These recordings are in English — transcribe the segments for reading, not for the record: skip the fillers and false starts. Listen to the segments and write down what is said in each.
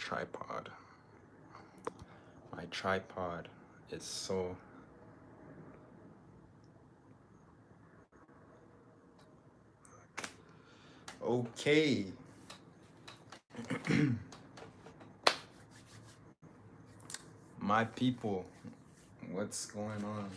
tripod. My tripod is so... Okay. My people, what's going on?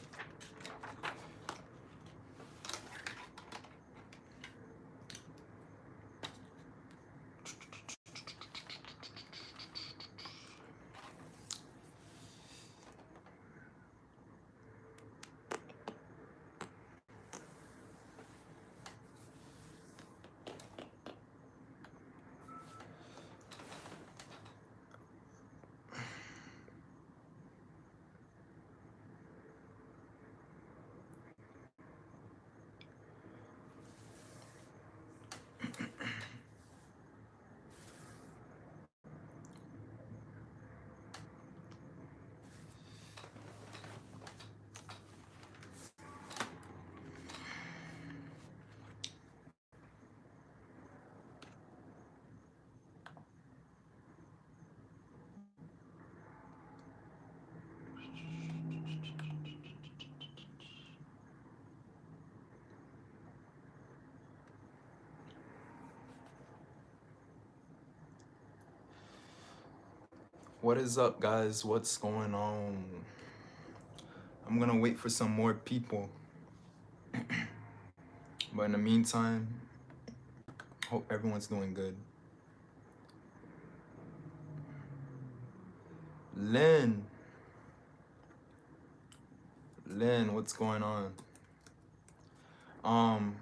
What is up, guys? What's going on? I'm gonna wait for some more people. But in the meantime, hope everyone's doing good. Lynn, what's going on? Um,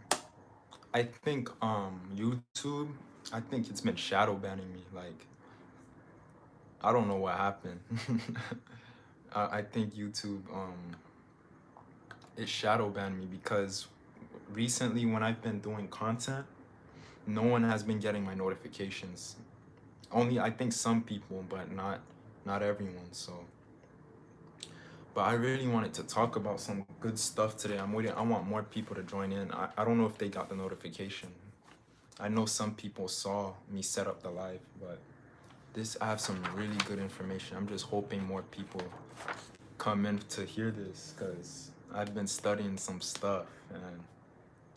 I think YouTube, I think it's been shadow banning me. Like, I don't know what happened. I think YouTube it shadow banned me because recently when I've been doing content, no one has been getting my notifications. Only I think some people, but not everyone. So, but I really wanted to talk about some good stuff today. I want more people to join in. I don't know if they got the notification. I know some people saw me set up the live, but I have some really good information. I'm just hoping more people come in to hear this, because I've been studying some stuff and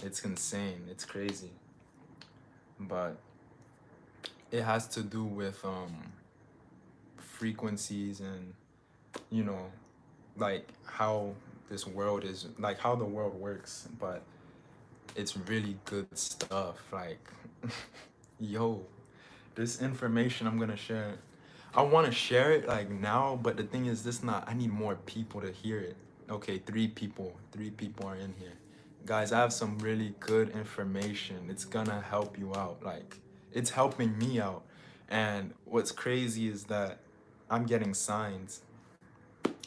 it's insane. It's crazy. But it has to do with frequencies and, you know, like how this world is, like how the world works. But it's really good stuff. Like, yo, this information I'm gonna share, I want to share it like now, but the thing is, I need more people to hear it. Okay, three people are in here. Guys, I have some really good information. It's gonna help you out. Like, it's helping me out. And what's crazy is that I'm getting signs.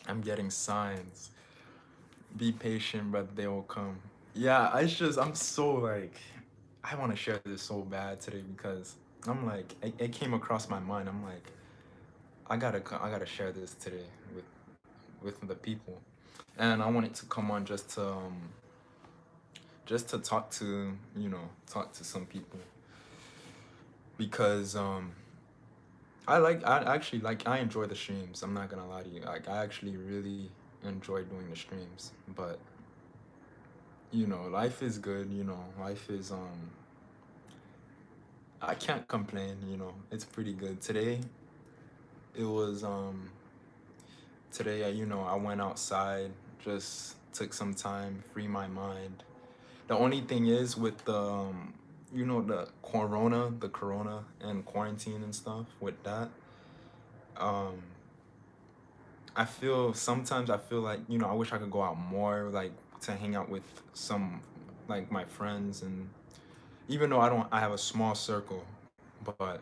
I'm getting signs. Be patient, but they will come. Yeah, I'm so like, I want to share this so bad today because I'm like, it came across my mind. I'm like, I gotta share this today with the people, and I wanted to come on just to talk to, talk to some people, because I actually like, I enjoy the streams. I'm not gonna lie to you. Like, I actually really enjoy doing the streams, but life is good. Life is I can't complain. It's pretty good. It was today, I went outside, just took some time, free my mind. The only thing is with the the corona and quarantine and stuff, with that, um sometimes I feel like, I wish I could go out more, like to hang out with some, like, my friends. And even though I have a small circle, but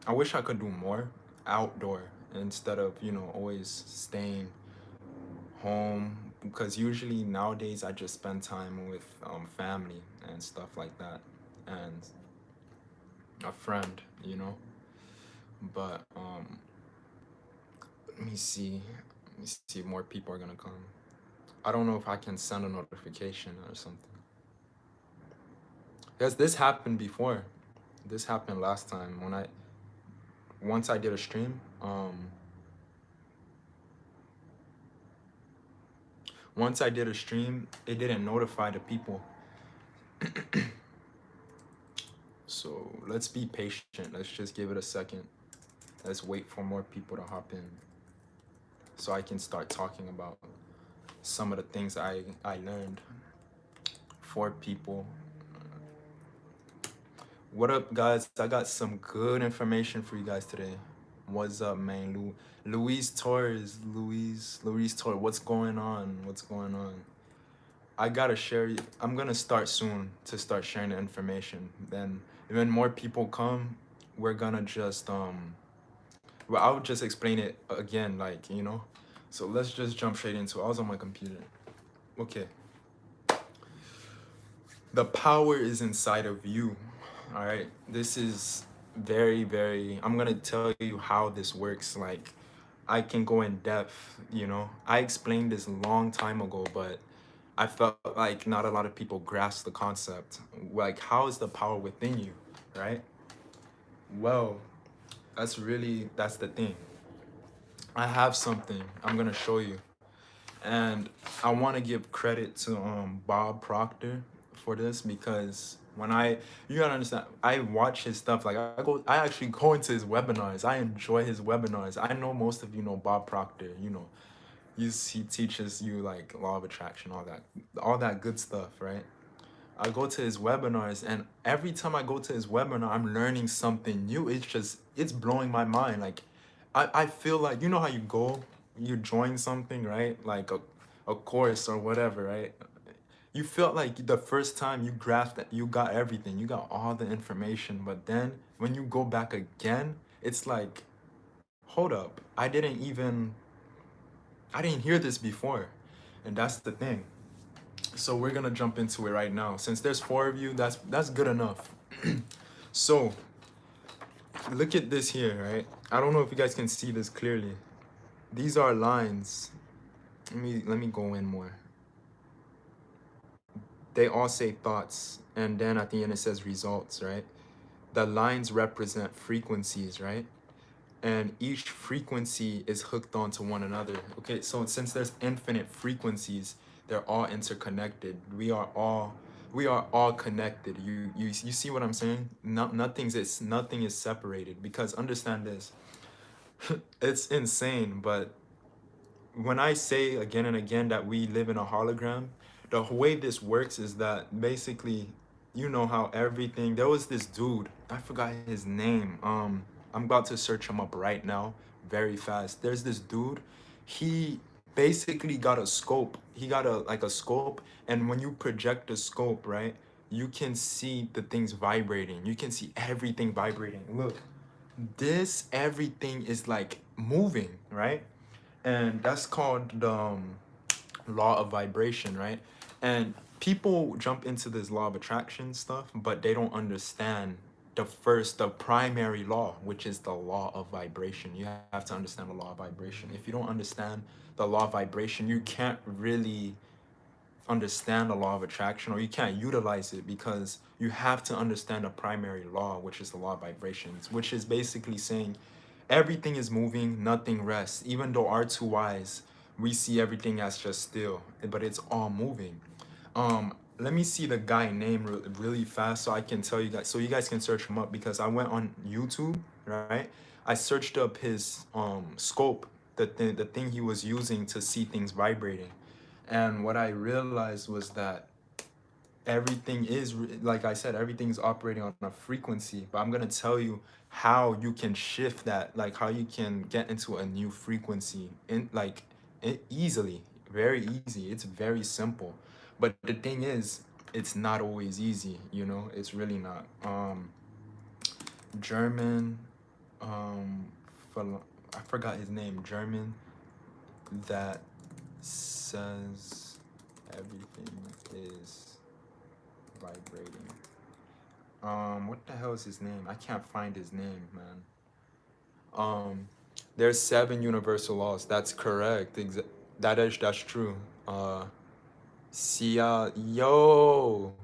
I wish I could do more outdoor instead of, always staying home, because usually nowadays I just spend time with family and stuff like that, and a friend, but let me see if more people are gonna come. I don't know if I can send a notification or something, because this happened before. This happened last time when once I did a stream, once I did a stream, it didn't notify the people. So let's be patient. Let's just give it a second. Let's wait for more people to hop in so I can start talking about some of the things I learned. 4 people. What up, guys? I got some good information for you guys today. What's up, man? Luis Torres, Luis Torres. What's going on? What's going on? I gotta share. I'm gonna start soon to start sharing the information. Then when more people come, we're gonna just Well, I'll just explain it again, like So let's just jump straight into it. I was on my computer. Okay. The power is inside of you. All right. This is very, very. I'm gonna tell you how this works. Like, I can go in depth. I explained this a long time ago, but I felt like not a lot of people grasp the concept. Like, how is the power within you, right? Well, that's the thing. I have something I'm gonna show you, and I want to give credit to Bob Proctor for this because you gotta understand, I watch his stuff. Like I actually go into his webinars. I enjoy his webinars. I know most of you know Bob Proctor. He teaches you like law of attraction, all that good stuff, right? I go to his webinars, and every time I go to his webinar, I'm learning something new. It's blowing my mind. Like, I feel like, how you join something, right? Like a course or whatever, right? You felt like the first time you grasped that you got everything, you got all the information, but then when you go back again, it's like, hold up, I didn't hear this before, and that's the thing. So we're gonna jump into it right now. Since there's 4 of you, that's good enough. So look at this here, right? I don't know if you guys can see this clearly. These are lines. Let me go in more. They all say thoughts, and then at the end it says results, right? The lines represent frequencies, right? And each frequency is hooked onto one another. Okay, so since there's infinite frequencies, they're all interconnected. We are all connected. You see what I'm saying? Nothing is separated, because understand this. It's insane, but when I say again and again that we live in a hologram, the way this works is that basically, you know how everything. There was this dude, I forgot his name. I'm about to search him up right now, very fast. There's this dude. He basically got a scope. He got a scope, and when you project the scope, right, you can see the things vibrating. You can see everything vibrating. Look, this everything is like moving, right? And that's called the law of vibration, right? And people jump into this law of attraction stuff, but they don't understand the primary law, which is the law of vibration. You have to understand the law of vibration. If you don't understand the law of vibration, you can't really understand the law of attraction, or you can't utilize it, because you have to understand the primary law, which is the law of vibrations, which is basically saying everything is moving, nothing rests. Even though our two eyes, we see everything as just still, but it's all moving. Let me see the guy name really fast so I can tell you guys, so you guys can search him up, because I went on YouTube, right? I searched up his scope, the thing he was using to see things vibrating. And what I realized was that like I said, everything's operating on a frequency. But I'm gonna tell you how you can shift that, like how you can get into a new frequency easily, very easy. It's very simple. But the thing is, it's not always easy. It's really not. German, um, I forgot his name. German that says everything is vibrating. What the hell is his name? I can't find his name, man. There's 7 universal laws. That's correct. That's true. Sia, yo,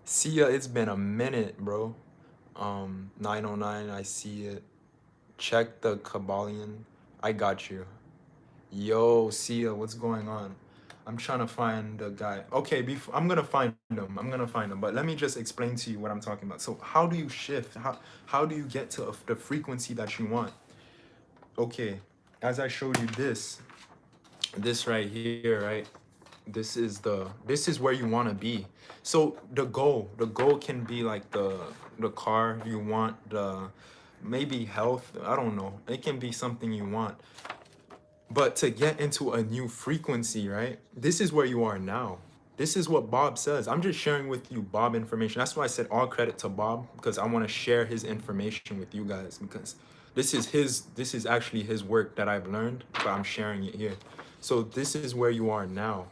Sia. It's been a minute, bro. 909. I see it. Check the Kabbalion. I got you. Yo, Sia, what's going on? I'm trying to find the guy. Okay, I'm gonna find him. I'm gonna find him. But let me just explain to you what I'm talking about. So, how do you shift? How do you get to the frequency that you want? Okay, as I showed you this right here, right? This is where you want to be. So the goal can be like the car you want, the maybe health, I don't know. It can be something you want. But to get into a new frequency, right? This is where you are now. This is what Bob says. I'm just sharing with you Bob information. That's why I said all credit to Bob, because I want to share his information with you guys, because this is actually his work that I've learned, but I'm sharing it here. So this is where you are now.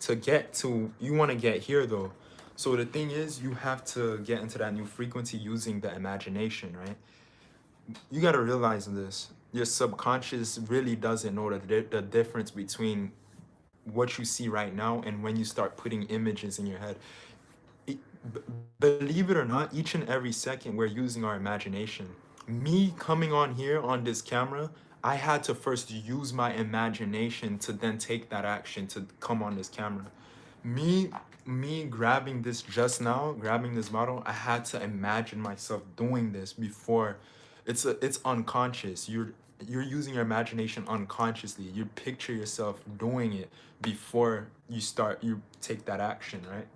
To get to, you want to get here though. So the thing is, you have to get into that new frequency using the imagination, right? You got to realize this. Your subconscious really doesn't know the difference between what you see right now and when you start putting images in your head. It- Believe it or not, each and every second we're using our imagination. Me coming on here on this camera, I had to first use my imagination to then take that action to come on this camera. Me me grabbing this just now, grabbing this bottle, I had to imagine myself doing this before. It's unconscious. You're using your imagination unconsciously. You picture yourself doing it before you take that action, right?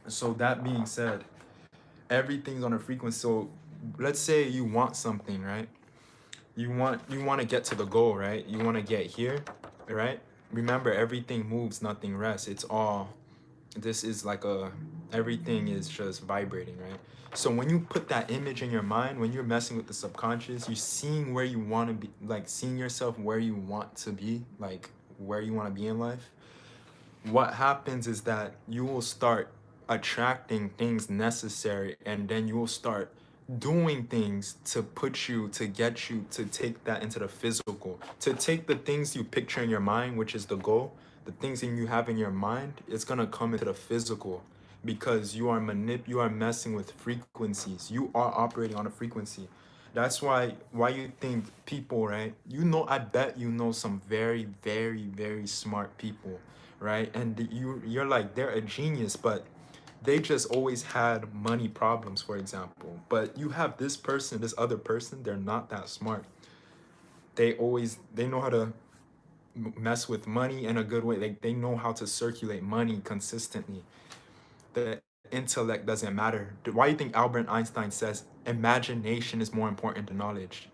So that being said, everything's on a frequency. So let's say you want something, right? You want to get to the goal, right? You want to get here, right? Remember, everything moves, nothing rests. It's all, this is like a, everything is just vibrating, right? So when you put that image in your mind, when you're messing with the subconscious, you're seeing where you want to be, like seeing yourself where you want to be, like where you want to be in life. What happens is that you will start attracting things necessary, and then you will start doing things to put you, to get you to take that into the physical, to take the things you picture in your mind, which is the goal, the things that you have in your mind, it's going to come into the physical, because you are messing with frequencies. You are operating on a frequency. That's why you think people, right? I bet you know some very, very, very smart people, right? And you're like, they're a genius, but they just always had money problems, for example. But you have this person, this other person, they're not that smart. They know how to mess with money in a good way. They know how to circulate money consistently. The intellect doesn't matter. Why do you think Albert Einstein says imagination is more important than knowledge?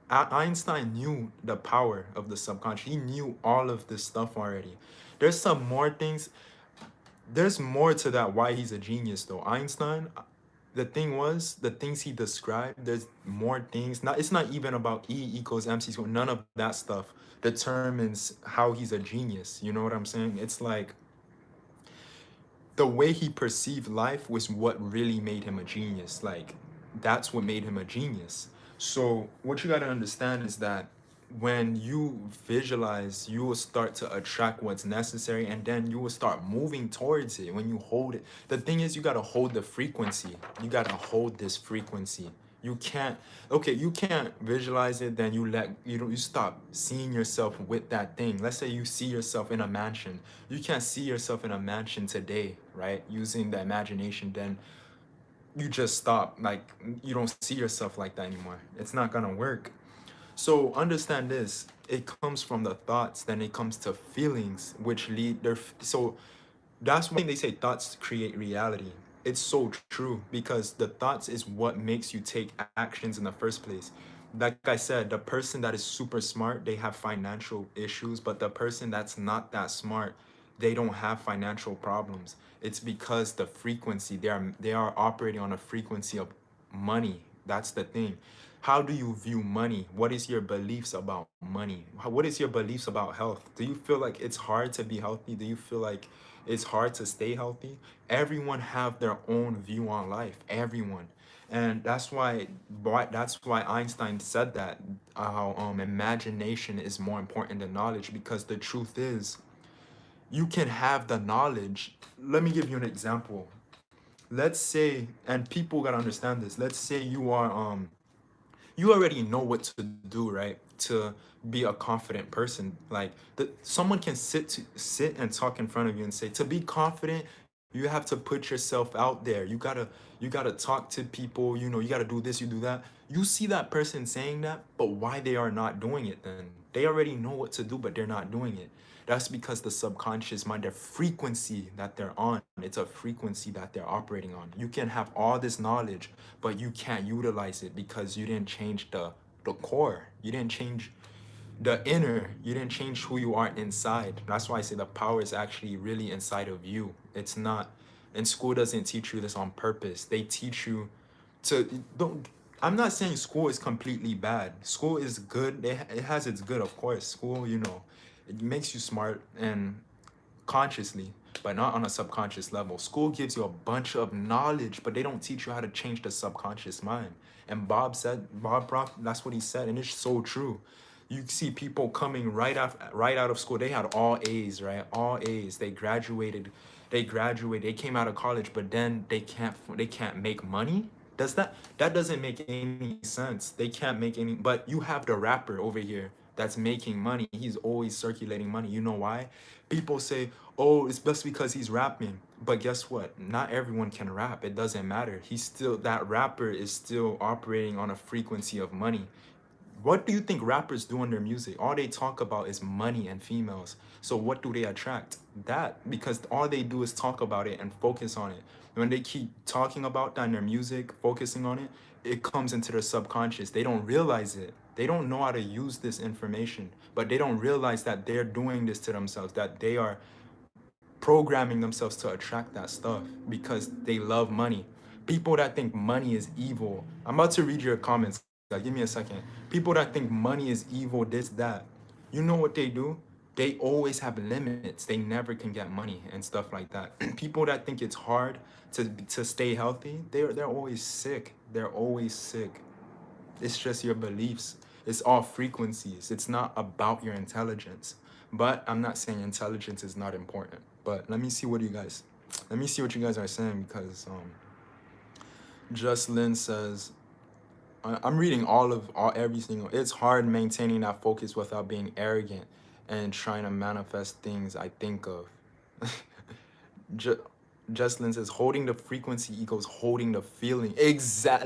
Einstein knew the power of the subconscious. He knew all of this stuff already. There's some more things. There's more to that why he's a genius though. Einstein, the thing was, the things he described, there's more things. Not, it's not even about E equals MC squared. None of that stuff determines how he's a genius. You know what I'm saying? It's like the way he perceived life was what really made him a genius. Like, that's what made him a genius. So what you got to understand is that when you visualize, you will start to attract what's necessary, and then you will start moving towards it. When you hold it, the thing is, you got to hold the frequency. You got to hold this frequency. You can't, okay, you can't visualize it, then you stop seeing yourself with that thing. Let's say you see yourself in a mansion. You can't see yourself in a mansion today, right? Using the imagination, then you just stop. Like, you don't see yourself like that anymore. It's not gonna work. So understand this. It comes from the thoughts, then it comes to feelings, which lead their. So that's why they say thoughts create reality. It's so true, because the thoughts is what makes you take actions in the first place. Like I said, the person that is super smart, they have financial issues, but the person that's not that smart, they don't have financial problems. It's because the frequency, they are operating on a frequency of money. That's the thing. How do you view money? What is your beliefs about money? What is your beliefs about health? Do you feel like it's hard to be healthy? Do you feel like it's hard to stay healthy? Everyone have their own view on life. Everyone. And that's why Einstein said that, how imagination is more important than knowledge, because the truth is, you can have the knowledge. Let me give you an example. Let's say, and people gotta understand this. Let's say you already know what to do, right? To be a confident person. Like someone can sit and talk in front of you and say, to be confident, you have to put yourself out there. You gotta talk to people, you gotta do this, you do that. You see that person saying that, but why they are not doing it then? They already know what to do, but they're not doing it. That's because the subconscious mind, their frequency that they're on, it's a frequency that they're operating on. You can have all this knowledge, but you can't utilize it because you didn't change the core. You didn't change the inner. You didn't change who you are inside. That's why I say the power is actually really inside of you. It's not, and school doesn't teach you this on purpose. They teach you to don't. I'm not saying school is completely bad. School is good. It has its good, of course. School, it makes you smart and consciously, but not on a subconscious level. School gives you a bunch of knowledge, but they don't teach you how to change the subconscious mind. And Bob Brock, that's what he said, and it's so true. You see people coming right out of school. They had all A's, right? All A's. They came out of college, but then they can't make money. That doesn't make any sense. They can't make any, but you have the rapper over here that's making money. He's always circulating money. You know why? People say, "Oh, it's just because he's rapping." But guess what? Not everyone can rap. It doesn't matter. That rapper is still operating on a frequency of money. What do you think rappers do in their music? All they talk about is money and females. So what do they attract? That, because all they do is talk about it and focus on it. When they keep talking about that in their music, focusing on it, it comes into their subconscious. They don't realize it. They don't know how to use this information, but they don't realize that they're doing this to themselves, that they are programming themselves to attract that stuff because they love money. People that think money is evil. I'm about to read your comments, guys. Give me a second. People that think money is evil, this, that. You know what they do? They always have limits. They never can get money and stuff like that. People that think it's hard to stay healthy, they're always sick. They're always sick. It's just your beliefs. It's all frequencies. It's not about your intelligence. But I'm not saying intelligence is not important. But let me see what you guys are saying, because Just Lynn says, I'm reading every single. It's hard maintaining that focus without being arrogant and trying to manifest things I think of. Ju- Justin says, holding the frequency equals holding the feeling.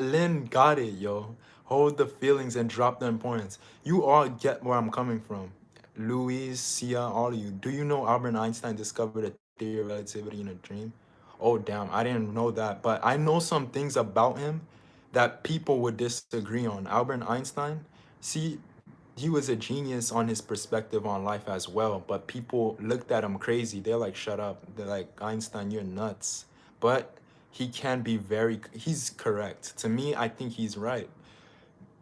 Lynn got it, yo. Hold the feelings and drop the importance. You all get where I'm coming from. Louise, Sia, all of you. Do you know Albert Einstein discovered a theory of relativity in a dream? Oh, damn. I didn't know that. But I know some things about him that people would disagree on. Albert Einstein, see, he was a genius on his perspective on life as well, but people looked at him crazy. They're like, shut up. They're like, Einstein, you're nuts. But he's correct. To me, I think he's right.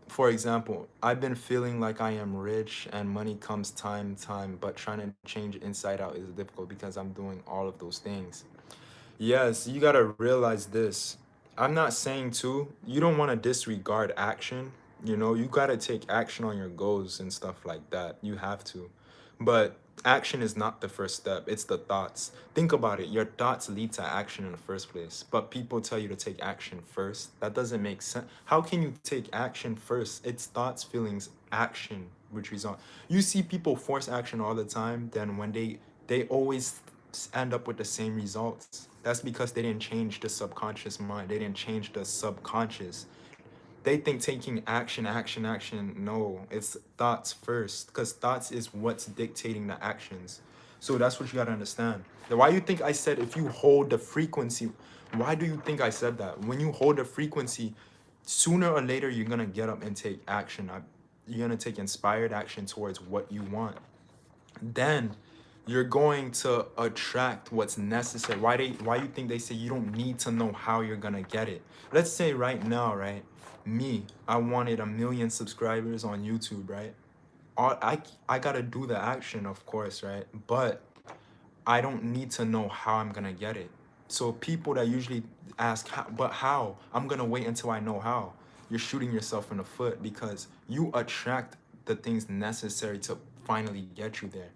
For example, I've been feeling like I am rich and money comes time, but trying to change inside out is difficult because I'm doing all of those things. Yes, you gotta realize this. I'm not saying too, you don't want to disregard action. You gotta take action on your goals and stuff like that. You have to. But action is not the first step, it's the thoughts. Think about it. Your thoughts lead to action in the first place. But people tell you to take action first. That doesn't make sense. How can you take action first? It's thoughts, feelings, action, which result. You see people force action all the time, then when they always end up with the same results. That's because they didn't change the subconscious mind. They didn't change the subconscious. They think taking action, action, action. No, it's thoughts first, because thoughts is what's dictating the actions. So that's what you gotta understand. Why you think I said if you hold the frequency? Why do you think I said that? When you hold the frequency, sooner or later you're gonna get up and take action. You're gonna take inspired action towards what you want. Then you're going to attract what's necessary. Why you think they say you don't need to know how you're gonna get it? Let's say right now, right? I wanted 1 million subscribers on YouTube, right? I gotta do the action, of course, right? But I don't need to know how I'm gonna get it. So people that usually ask, but how? I'm gonna wait until I know how. You're shooting yourself in the foot, because you attract the things necessary to finally get you there.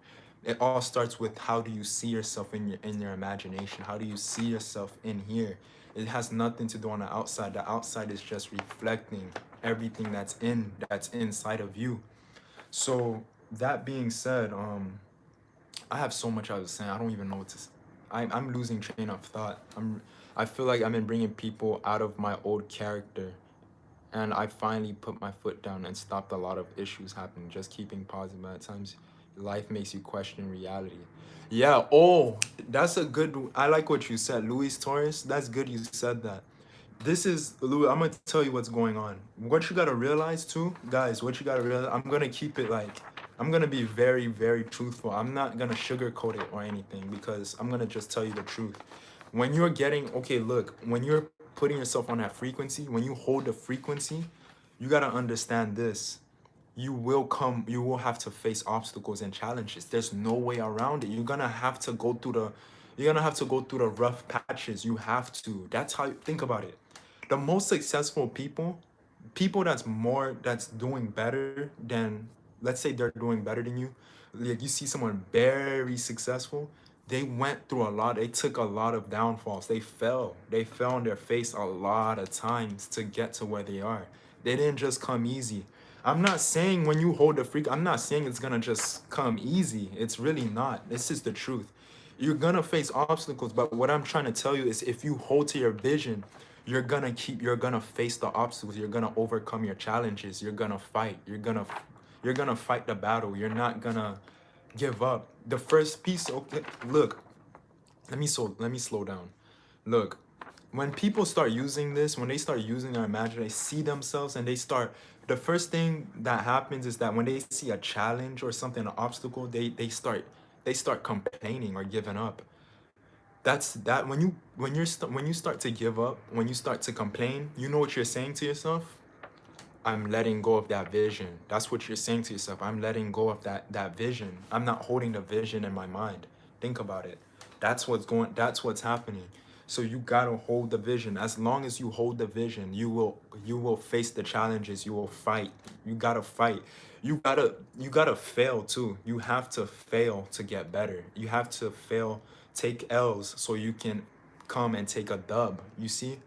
It all starts with, how do you see yourself in your imagination? How do you see yourself in here? It has nothing to do on the outside. The outside is just reflecting everything that's inside of you. So that being said, I have so much I was saying. I don't even know what to. I'm losing train of thought. I feel like I've been bringing people out of my old character, and I finally put my foot down and stopped a lot of issues happening. Just keeping positive. At times, life makes you question reality. Yeah. Oh, that's a good. I like what you said, Luis Torres. That's good. You said that. This is Louis. I'm gonna tell you what's going on. What you gotta realize too, guys. What you gotta realize. I'm gonna keep it like. I'm gonna be very, very truthful. I'm not gonna sugarcoat it or anything because I'm gonna just tell you the truth. When you're getting okay, look. When you're putting yourself on that frequency, when you hold the frequency, you gotta understand this. You will have to face obstacles and challenges. There's no way around it. You're gonna have to go through the rough patches. You have to. That's how you think about it. The most successful people, people that's doing better than, let's say they're doing better than you, like you see someone very successful, they went through a lot. They took a lot of downfalls. They fell on their face a lot of times to get to where they are. They didn't just come easy. I'm not saying when you hold the freak, I'm not saying it's gonna just come easy. It's really not. This is the truth. You're gonna face obstacles, but what I'm trying to tell you is if you hold to your vision, you're gonna face the obstacles, you're gonna overcome your challenges, you're gonna fight, you're gonna fight the battle. You're not gonna give up. The first piece, okay, look, let me slow down. Look, when people start using this, when they start using their imagination, they see themselves and they start. The first thing that happens is that when they see a challenge or something, an obstacle, they start complaining or giving up. That's that when you start to give up, when you start to complain, you know what you're saying to yourself? I'm letting go of that vision. That's what you're saying to yourself. I'm letting go of that vision. I'm not holding the vision in my mind. Think about it. That's what's happening. So you gotta hold the vision. As long as you hold the vision, you will face the challenges. You will fight. You gotta fight. You gotta fail too. You have to fail to get better. You have to fail, take L's so you can come and take a dub. You see?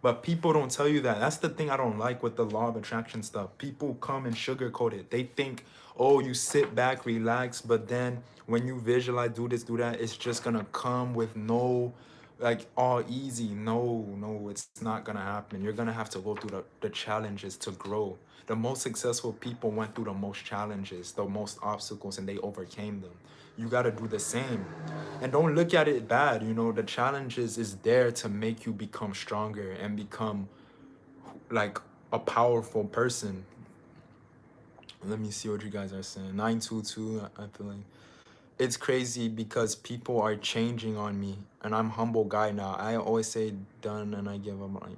But people don't tell you that. That's the thing I don't like with the law of attraction stuff. People come and sugarcoat it. They think, oh, you sit back, relax, but then when you visualize, do this, do that, it's just gonna come with no, like, all easy. No, no, it's not gonna happen. You're gonna have to go through the challenges to grow. The most successful people went through the most challenges, the most obstacles, and they overcame them. You gotta do the same. And don't look at it bad. The challenges is there to make you become stronger and become like a powerful person. Let me see what you guys are saying. 922, I feel like it's crazy because people are changing on me and I'm humble guy now. I always say done and I give up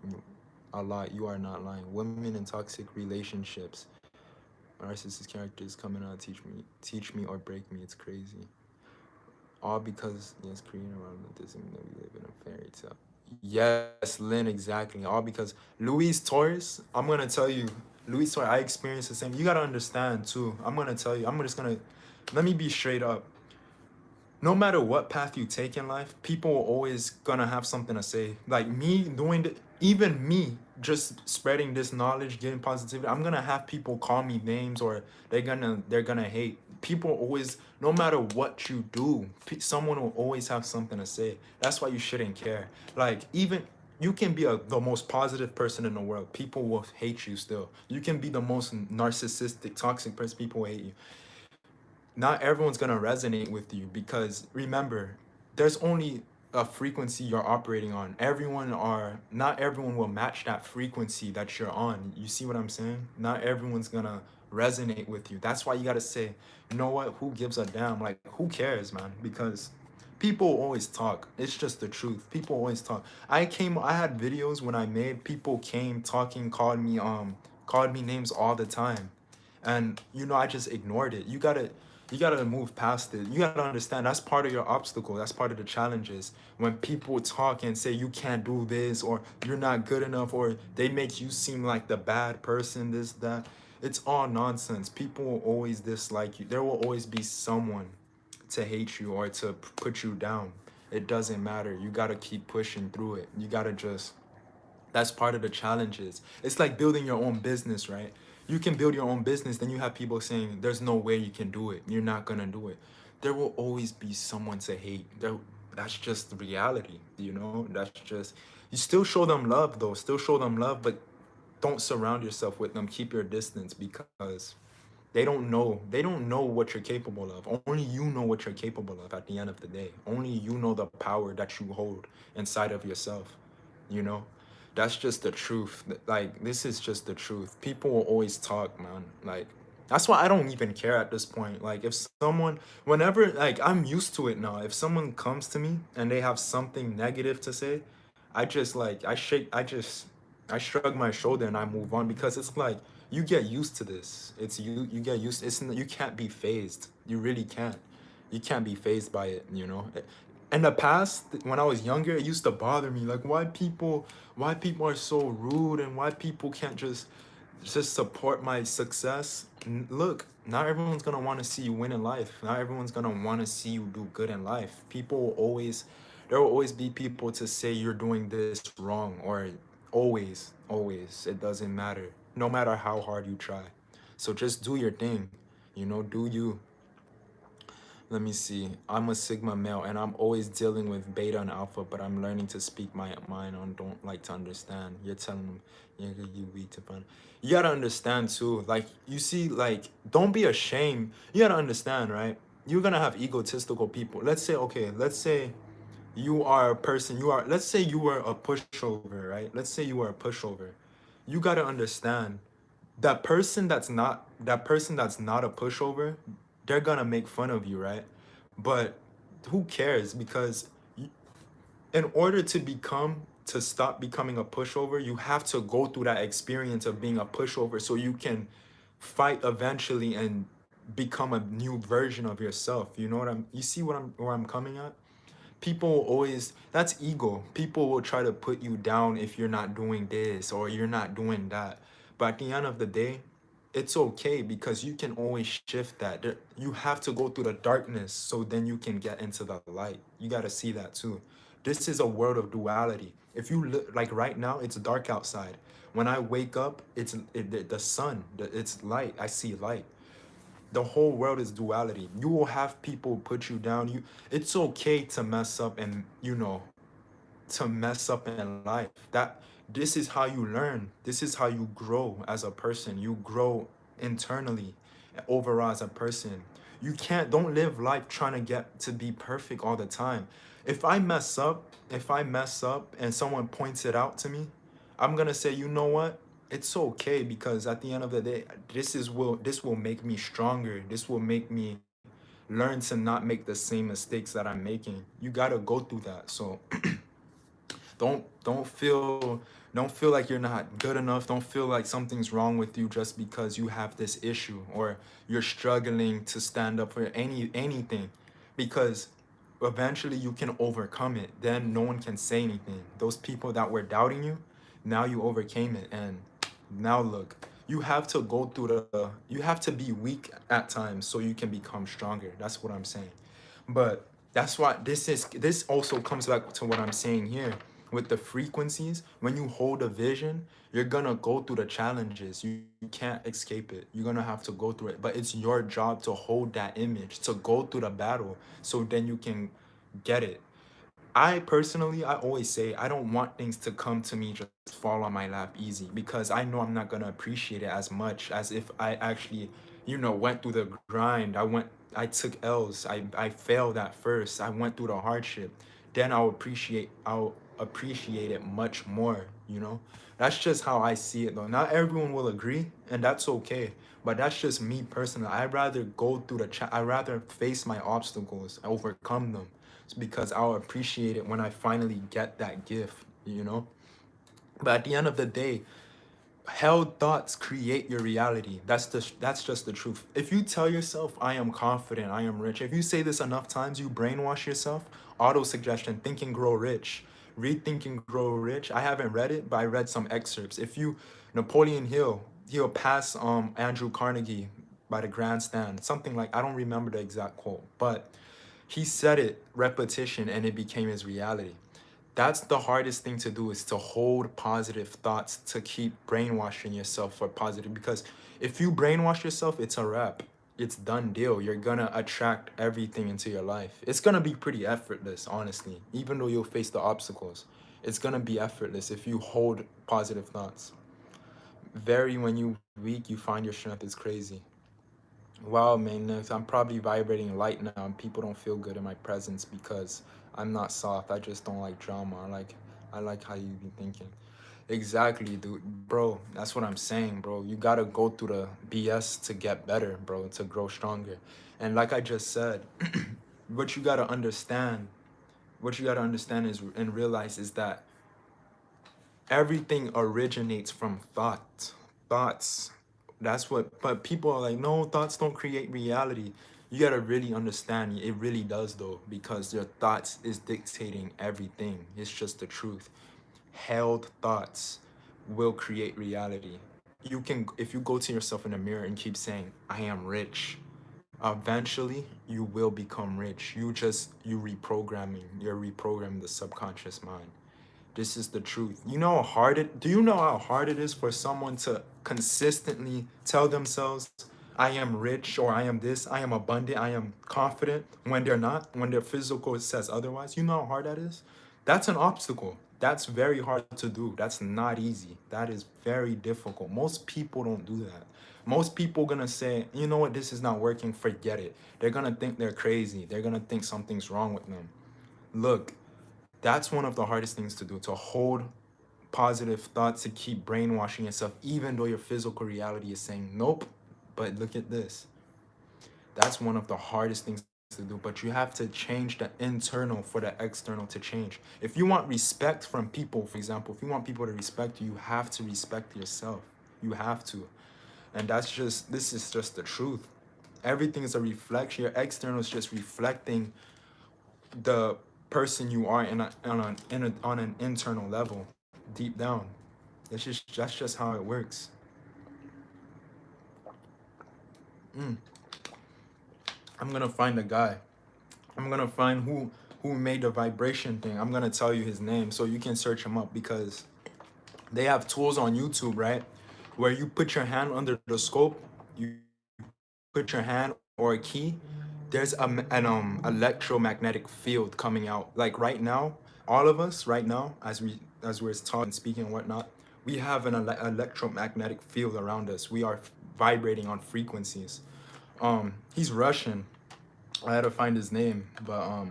a lot. You are not lying. Women in toxic relationships, narcissist characters coming out teach me or break me. It's crazy. All because yes, creating around that doesn't mean that we live in a fairy tale. Yes, Lynn, exactly. All because Luis Torres, I'm gonna tell you, Luis Torres, I experienced the same. You gotta understand too. I'm gonna tell you, I'm just gonna let me be straight up. No matter what path you take in life, people are always gonna have something to say. Like me doing the, even me just spreading this knowledge, giving positivity, I'm gonna have people call me names or they're gonna hate. People always, no matter what you do, someone will always have something to say. That's why you shouldn't care. Like even you can be the most positive person in the world. People will hate you still. You can be the most narcissistic, toxic person. People will hate you. Not everyone's gonna resonate with you because remember, there's only a frequency you're operating on. Not everyone will match that frequency that you're on. You see what I'm saying? Not everyone's gonna resonate with you. That's why you gotta say, you know what? Who gives a damn? Like, who cares, man? Because people always talk. It's just the truth. People always talk. I had videos when I made, people came talking, called me names all the time. And I just ignored it. You gotta move past it. You gotta understand that's part of your obstacle. That's part of the challenges. When people talk and say you can't do this or you're not good enough or they make you seem like the bad person, this, that, it's all nonsense. People will always dislike you. There will always be someone to hate you or to put you down. It doesn't matter. You gotta keep pushing through it. You gotta just That's part of the challenges. It's like building your own business, right? You can build your own business, then you have people saying there's no way you can do it. You're not gonna do it. There will always be someone to hate. That's just reality, you know? That's just you still show them love though, still show them love, but don't surround yourself with them. Keep your distance because they don't know what you're capable of. Only you know what you're capable of at the end of the day. Only you know the power that you hold inside of yourself, you know? That's just the truth. Like, this is just the truth. People will always talk, man. Like, that's why I don't even care at this point. Like, if someone, whenever, like, I'm used to it now. If someone comes to me and they have something negative to say, I shrug my shoulder and I move on because it's like, you get used to this. You get used, you can't be phased. You really can't. You can't be phased by it, you know? In the past, when I was younger, it used to bother me. Like, why people are so rude and why people can't just support my success. Look, not everyone's gonna want to see you win in life. Not everyone's gonna want to see you do good in life. There will always be people to say you're doing this wrong, or always. It doesn't matter. No matter how hard you try. So just do your thing. Do you. Let me see. I'm a Sigma male and I'm always dealing with beta and alpha, but I'm learning to speak my mind on don't like to understand. You're telling them, yeah, you weak to find. You gotta understand too. Like, you see, like, don't be ashamed. You gotta understand, right? You're gonna have egotistical people. Let's say you are a person, let's say you were a pushover, right? Let's say you were a pushover. You gotta understand that person that's not a pushover, they're gonna make fun of you, right? But who cares? Because in order to stop becoming a pushover, you have to go through that experience of being a pushover so you can fight eventually and become a new version of yourself. You see where I'm coming at? People will always, that's ego. People will try to put you down if you're not doing this or you're not doing that. But at the end of the day, it's okay because you can always shift that. You have to go through the darkness so then you can get into the light. You got to see that too. This is a world of duality. If you look, like, right now, it's dark outside. When I wake up, the sun, it's light. I see light. The whole world is duality. You will have people put you down. It's okay to mess up, and to mess up in life. This is how you learn. This is how you grow as a person. You grow internally, overall, as a person. You can't don't live life trying to get to be perfect all the time. If I mess up and someone points it out to me, I'm gonna say, you know what? It's okay, because at the end of the day, this will make me stronger. This will make me learn to not make the same mistakes that I'm making. You gotta go through that. So don't feel like you're not good enough. Don't feel like something's wrong with you just because you have this issue or you're struggling to stand up for anything, because eventually you can overcome it. Then no one can say anything. Those people that were doubting you, now you overcame it, and now look, you have to be weak at times so you can become stronger. That's what I'm saying. But that's why this also comes back to what I'm saying here with the frequencies. When you hold a vision, you're gonna go through the challenges. You can't escape it. You're gonna have to go through it. But it's your job to hold that image, to go through the battle, so then you can get it. I always say I don't want things to come to me just fall on my lap easy, because I know I'm not gonna appreciate it as much as if I actually, went through the grind. I took L's. I failed at first. I went through the hardship. Then I'll appreciate it much more, you know? That's just how I see it though. Not everyone will agree, and that's okay. But that's just me personally. I'd rather face my obstacles, overcome them, because I'll appreciate it when I finally get that gift, you know? But at the end of the day, held thoughts create your reality. That's just the truth. If you tell yourself, I am confident, I am rich, if you say this enough times, you brainwash yourself. Auto suggestion, Think and Grow Rich. Read Think and Grow Rich. I haven't read it, but I read some excerpts. If you Napoleon Hill, he'll pass Andrew Carnegie by the grandstand. Something like, I don't remember the exact quote, but he said it, repetition, and it became his reality. That's the hardest thing to do, is to hold positive thoughts, to keep brainwashing yourself for positive. Because if you brainwash yourself, it's a wrap. It's done deal. You're gonna attract everything into your life. It's gonna be pretty effortless, honestly. Even though you'll face the obstacles, it's gonna be effortless if you hold positive thoughts. Very when you weak, you find your strength. Is crazy. Wow, man, I'm probably vibrating light now, and people don't feel good in my presence because I'm not soft. I just don't like drama. I like how you be thinking. Exactly, dude. Bro, that's what I'm saying, bro. You gotta go through the BS to get better, bro, to grow stronger. And like I just said, what you gotta understand, what you gotta understand is and realize is that everything originates from thought. Thoughts. That's what, but people are like, no, thoughts don't create reality. You gotta really understand, it really does though, because your thoughts is dictating everything. It's just the truth. Held thoughts will create reality. You can, if you go to yourself in the mirror and keep saying, I am rich, eventually you will become rich. You're reprogramming the subconscious mind. This is the truth. You know how hard it do you know how hard it is for someone to consistently tell themselves, I am rich, or I am this, I am abundant, I am confident, when they're not, when their physical says otherwise? You know how hard that is? That's an obstacle. That's very hard to do. That's not easy. That is very difficult. Most people don't do that. Most people gonna say, you know what, this is not working, forget it. They're gonna think they're crazy. They're gonna think something's wrong with them. Look, that's one of the hardest things to do, to hold positive thoughts, to keep brainwashing yourself, even though your physical reality is saying, nope, but look at this. That's one of the hardest things to do, but you have to change the internal for the external to change. If you want respect from people, for example, if you want people to respect you, you have to respect yourself. You have to. And this is just the truth. Everything is a reflection. Your external is just reflecting the person you are on an internal level, deep down. That's just how it works. Mm. I'm gonna find a guy. I'm gonna find who made the vibration thing. I'm gonna tell you his name so you can search him up, because they have tools on YouTube, right? Where you put your hand under the scope, you put your hand or a key, there's an electromagnetic field coming out. Like right now, all of us right now, as we're talking, speaking, and whatnot, we have an electromagnetic field around us. We are vibrating on frequencies. He's Russian. I had to find his name, but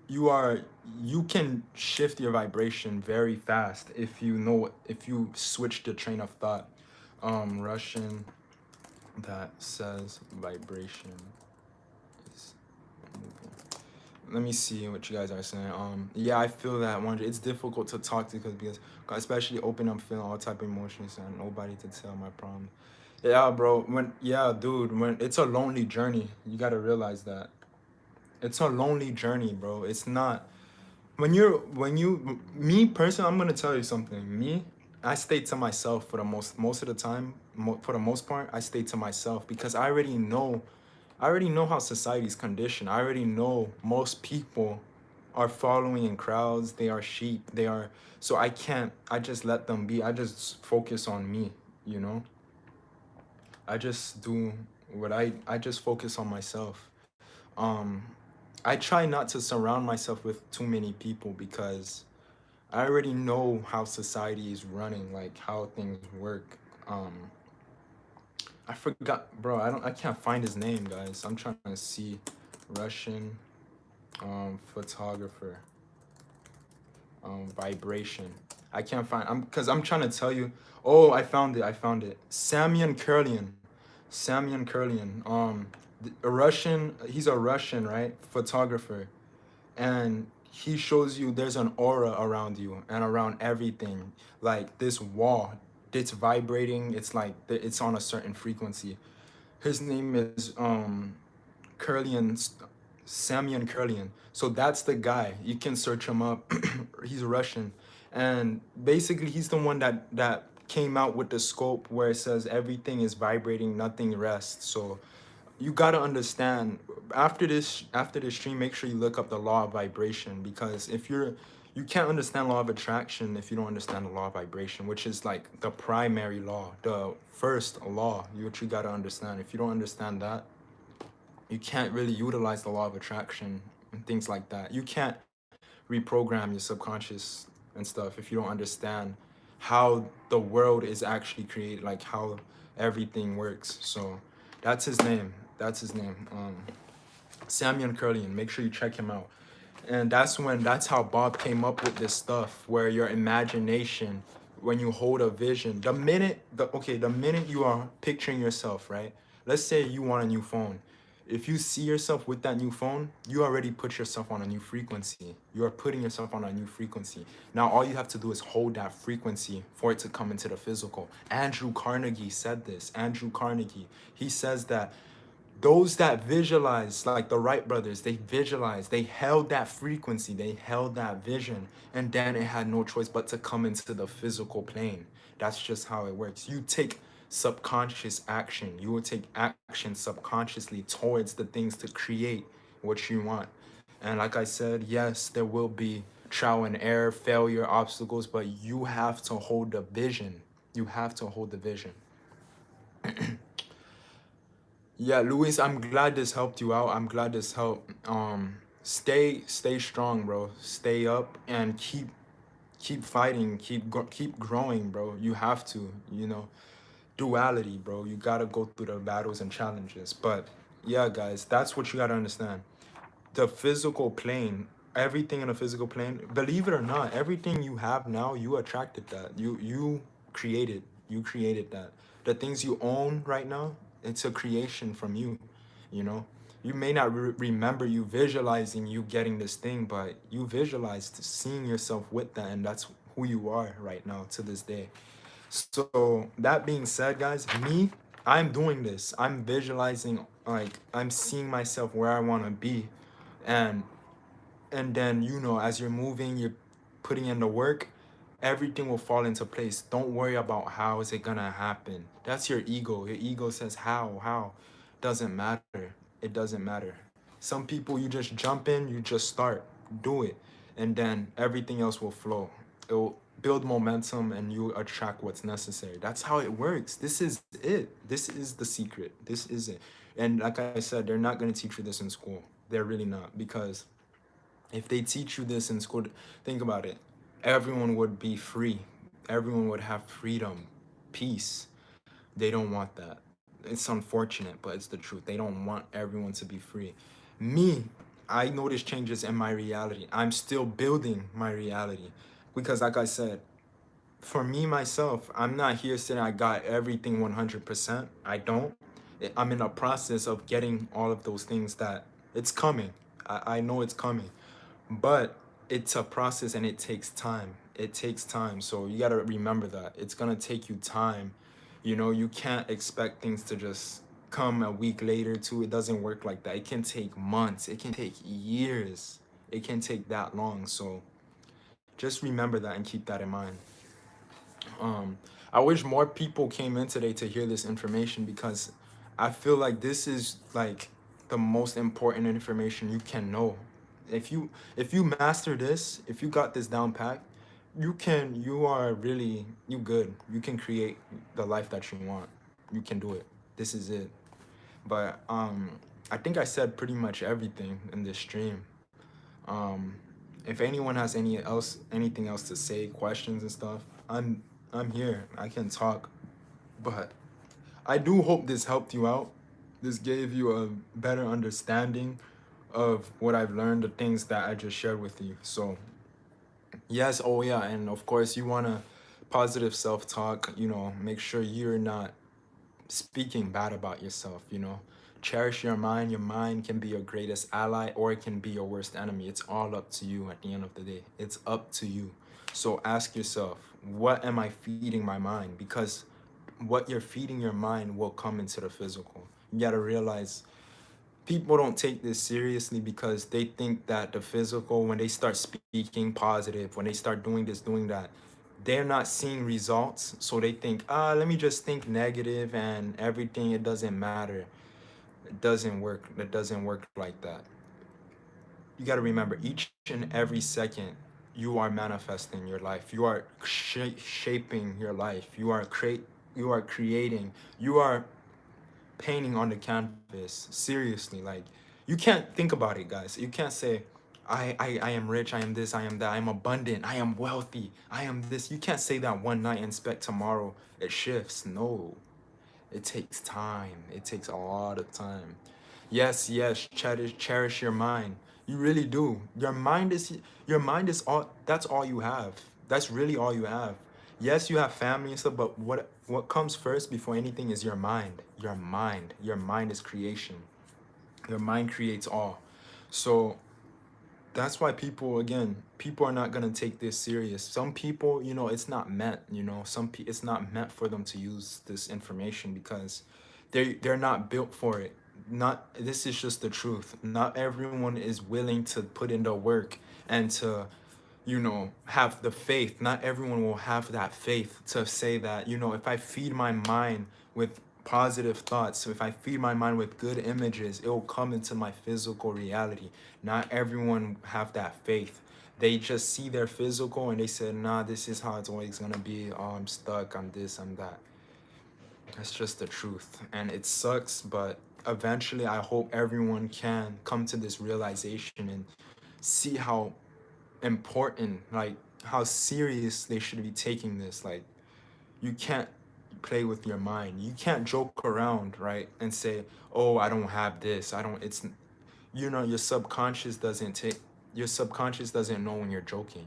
you are you can shift your vibration very fast if you know, if you switch the train of thought. Russian that says vibration is moving. Let me see what you guys are saying. Yeah, I feel that one. It's difficult to talk to because especially open up, feeling all type of emotions and nobody to tell my problem. Yeah, bro. Dude, when it's a lonely journey, you gotta realize that it's a lonely journey, bro. It's not when you me personally. I'm gonna tell you something. I stay to myself for the most of the time. For the most part, I stay to myself because I already know how society's conditioned. I already know most people are following in crowds. They are sheep. They are, so I can't. I just let them be. I just focus on me. You know. I just do what I just focus on myself. Um, I try not to surround myself with too many people because I already know how society is running, like how things work. Um, I forgot, bro. I can't find his name, guys. I'm trying to see. Russian photographer, vibration. I can't find. I'm trying to tell you. Oh, I found it. I found it. Samian Kurlian. Samian Kurlian. A Russian. He's a Russian, right? Photographer, and he shows you there's an aura around you and around everything. Like this wall, it's vibrating. It's like it's on a certain frequency. His name is Kurlian, Samian Kurlian. So that's the guy. You can search him up. He's Russian, and basically he's the one that came out with the scope where it says everything is vibrating, nothing rests. So you gotta understand, after this stream, make sure you look up the law of vibration, because You can't understand law of attraction if you don't understand the law of vibration, which is like the primary law, the first law, what you got to understand. If you don't understand that, you can't really utilize the law of attraction and things like that. You can't reprogram your subconscious and stuff if you don't understand how the world is actually created, like how everything works. So that's his name. That's his name. Samuel Curlian. Make sure you check him out. And that's how Bob came up with this stuff where your imagination, when you hold a vision, the minute you are picturing yourself, right? Let's say you want a new phone. If you see yourself with that new phone, you already put yourself on a new frequency. You are putting yourself on a new frequency. Now all you have to do is hold that frequency for it to come into the physical. Andrew Carnegie said this. Andrew Carnegie, he says that those that visualize, like the Wright brothers, they visualized, they held that frequency, they held that vision, and then it had no choice but to come into the physical plane. That's just how it works. You take subconscious action, you will take action subconsciously towards the things to create what you want. And like I said, yes, there will be trial and error, failure, obstacles, but you have to hold the vision. You have to hold the vision. Yeah, Luis, I'm glad this helped you out. I'm glad this helped. Stay strong, bro. Stay up and keep fighting, keep growing, bro. You have to, duality, bro. You gotta go through the battles and challenges. But yeah, guys, that's what you gotta understand. The physical plane, everything in the physical plane, believe it or not, everything you have now, you attracted that. Created, you created that. The things you own right now, it's a creation from you, you know. You may not remember you visualizing you getting this thing, but you visualized seeing yourself with that, and that's who you are right now to this day. So that being said, guys, I'm doing this. I'm visualizing, like I'm seeing myself where I want to be, and then as you're moving, you're putting in the work, everything will fall into place. Don't worry about how is it gonna happen. That's your ego. Your ego says how. Doesn't matter. It doesn't matter. Some people, you just jump in, you just start, do it, and then everything else will flow. It will build momentum and you attract what's necessary. That's how it works. This is it. This is the secret. This is it. And like I said, they're not going to teach you this in school. They're really not, because if they teach you this in school, think about it. Everyone would be free. Everyone would have freedom, peace. They don't want that. It's unfortunate, but it's the truth. They don't want everyone to be free. Me, I notice changes in my reality. I'm still building my reality because, like I said, for me myself, I'm not here saying I got everything 100%. I don't. I'm in a process of getting all of those things that it's coming. I know it's coming, but it's a process and it takes time. It takes time. So you got to remember that it's going to take you time. You can't expect things to just come a week later too. It doesn't work like that. It can take months. It can take years. It can take that long. So just remember that and keep that in mind. Um, I wish more people came in today to hear this information, because I feel like this is like the most important information you can know. If you master this, if you got this down pat, you are really you good. You can create the life that you want. You can do it. This is it. But I think I said pretty much everything in this stream. Um, if anyone has anything else to say, questions and stuff, I'm here. I can talk. But I do hope this helped you out. This gave you a better understanding of what I've learned, the things that I just shared with you. So yes, oh yeah, and of course you wanna positive self-talk, make sure you're not speaking bad about yourself. Cherish your mind. Your mind can be your greatest ally or it can be your worst enemy. It's all up to you at the end of the day. It's up to you. So ask yourself, what am I feeding my mind? Because what you're feeding your mind will come into the physical. You got to realize people don't take this seriously because they think that the physical, when they start speaking positive, when they start doing this, doing that, they're not seeing results. So they think, let me just think negative and everything, it doesn't matter. It doesn't work. It doesn't work like that. You got to remember, each and every second you are manifesting your life. You are shaping your life. You are creating. You are painting on the canvas. Seriously, like, you can't think about it, guys. You can't say, I am rich, I am this, I am that, I am abundant, I am wealthy, I am this. You can't say that one night and expect tomorrow it shifts. No, it takes time. It takes a lot of time. Yes, yes, cherish your mind. You really do. Your mind is all, that's all you have. That's really all you have. Yes, you have family and stuff, but what comes first before anything is your mind. Your mind. Your mind is creation. Your mind creates all. So that's why people are not gonna take this serious. Some people, it's not meant. It's not meant for them to use this information because they're not built for it. Not This is just the truth. Not everyone is willing to put in the work and to have the faith. Not everyone will have that faith to say that, if I feed my mind with positive thoughts, if I feed my mind with good images, it will come into my physical reality. Not everyone have that faith. They just see their physical and they say, nah, this is how it's always gonna be. Oh, I'm stuck, I'm this, I'm that. That's just the truth. And it sucks, but eventually I hope everyone can come to this realization and see how important, like how serious they should be taking this. Like, you can't play with your mind. You can't joke around, right? And say, "Oh, I don't have this. I don't it's your subconscious doesn't know when you're joking.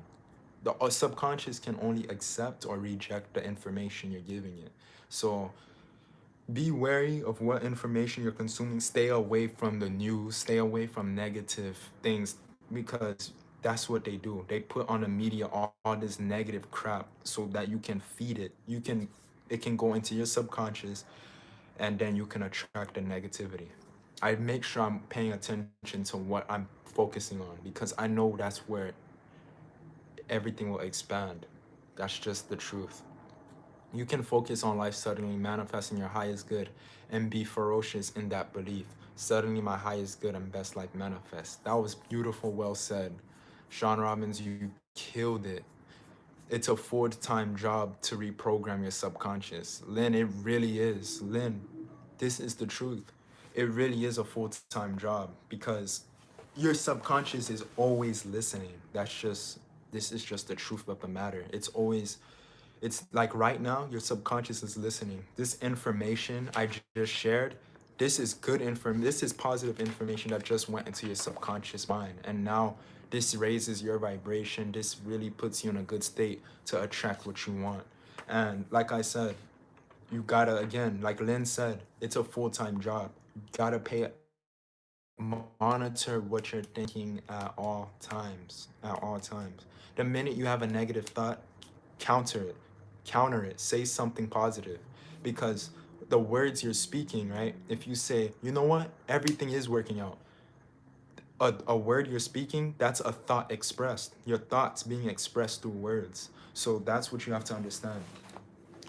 The subconscious can only accept or reject the information you're giving it. So be wary of what information you're consuming. Stay away from the news. Stay away from negative things because that's what they do. They put on the media all this negative crap so that you can feed it. It can go into your subconscious and then you can attract the negativity. I make sure I'm paying attention to what I'm focusing on because I know that's where everything will expand. That's just the truth. You can focus on life suddenly, manifesting your highest good, and be ferocious in that belief. Suddenly, my highest good and best life manifest. That was beautiful, well said. Sean Robbins, you killed it. It's a full-time job to reprogram your subconscious. Lynn, it really is. Lynn, this is the truth. It really is a full-time job because your subconscious is always listening. This is just the truth of the matter. It's like right now, your subconscious is listening. This information I just shared, this is positive information that just went into your subconscious mind. And now this raises your vibration. This really puts you in a good state to attract what you want. And like I said, you gotta, again, like Lynn said, it's a full-time job. You gotta monitor what you're thinking at all times. At all times. The minute you have a negative thought, counter it. Counter it. Say something positive. Because the words you're speaking, right? If you say, you know what, everything is working out. A word you're speaking, that's a thought expressed. Your thoughts being expressed through words. So that's what you have to understand.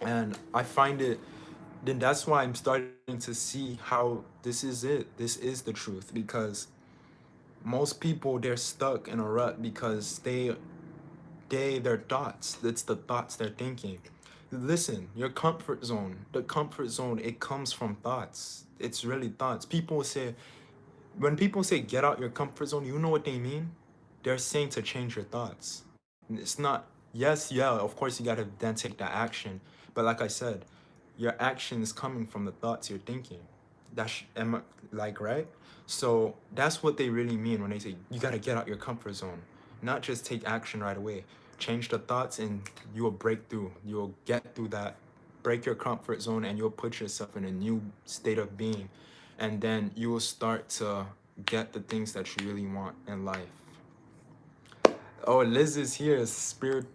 And I find it, then that's why I'm starting to see how this is it. This is the truth because most people, they're stuck in a rut because their thoughts, it's the thoughts they're thinking. Listen, your comfort zone, the comfort zone, it comes from thoughts. It's really thoughts. When people say get out your comfort zone, you know what they mean? They're saying to change your thoughts. It's not, yes, yeah, of course you gotta then take that action. But like I said, your action is coming from the thoughts you're thinking. Like, right? So that's what they really mean when they say you gotta get out your comfort zone. Not just take action right away. Change the thoughts and you will break through. You will get through that, break your comfort zone, and you'll put yourself in a new state of being. And then you will start to get the things that you really want in life. Oh, Liz is here, spiritual.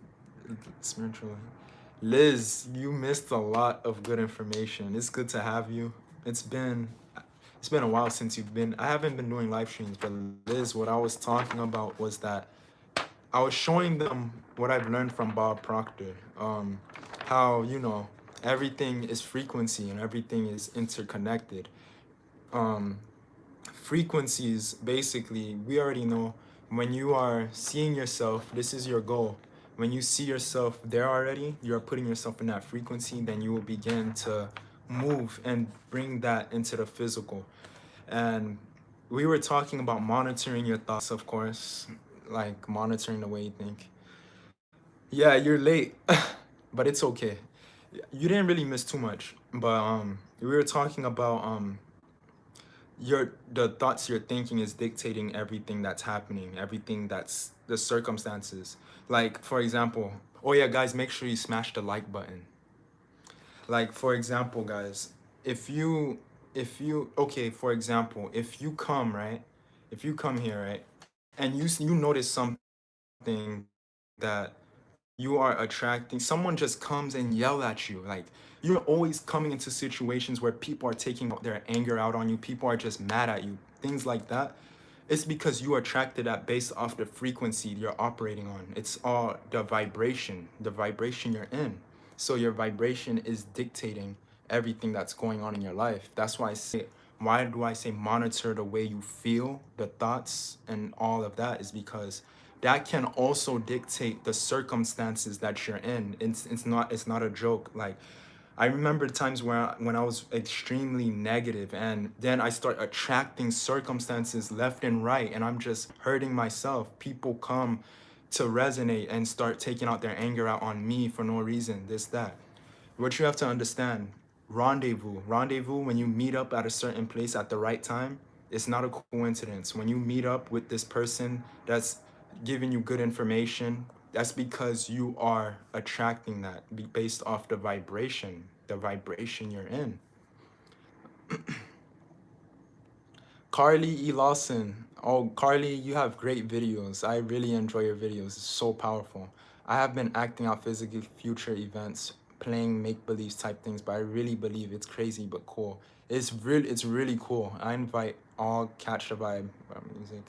Liz, you missed a lot of good information. It's good to have you. It's been a while since you've been. I haven't been doing live streams, but Liz, what I was talking about was that I was showing them what I've learned from Bob Proctor. How everything is frequency and everything is interconnected. Um, Frequencies, basically, we already know when you are seeing yourself, this is your goal. When you see yourself there already, you're putting yourself in that frequency, then you will begin to move and bring that into the physical. And we were talking about monitoring your thoughts, of course, like monitoring the way you think. Yeah, you're late, but it's okay. You didn't really miss too much, but we were talking about the thoughts you're thinking is dictating everything that's happening, everything that's the circumstances. Like for example, oh yeah, guys, make sure you smash the like button. Like for example, guys, if you okay, for example, if you come right, if you come here right, and you notice something that you are attracting, someone just comes and yell at you. Like you're always coming into situations where people are taking their anger out on you, people are just mad at you, things like that. It's because you attracted that based off the frequency you're operating on. It's all the vibration you're in. So your vibration is dictating everything that's going on in your life. That's why why do I say monitor the way you feel, the thoughts and all of that, is because that can also dictate the circumstances that you're in. It's not a joke. Like I remember times when I was extremely negative, and then I start attracting circumstances left and right, and I'm just hurting myself. People come to resonate and start taking out their anger out on me for no reason, this, that. What you have to understand, rendezvous, when you meet up at a certain place at the right time, it's not a coincidence. When you meet up with this person that's giving you good information, that's because you are attracting that based off the vibration you're in. Carly E. Lawson. Oh, Carly, you have great videos. I really enjoy your videos. It's so powerful. I have been acting out physical future events, playing make-believe type things, but I really believe it's crazy but cool. It's really cool. I invite all Catch the Vibe music.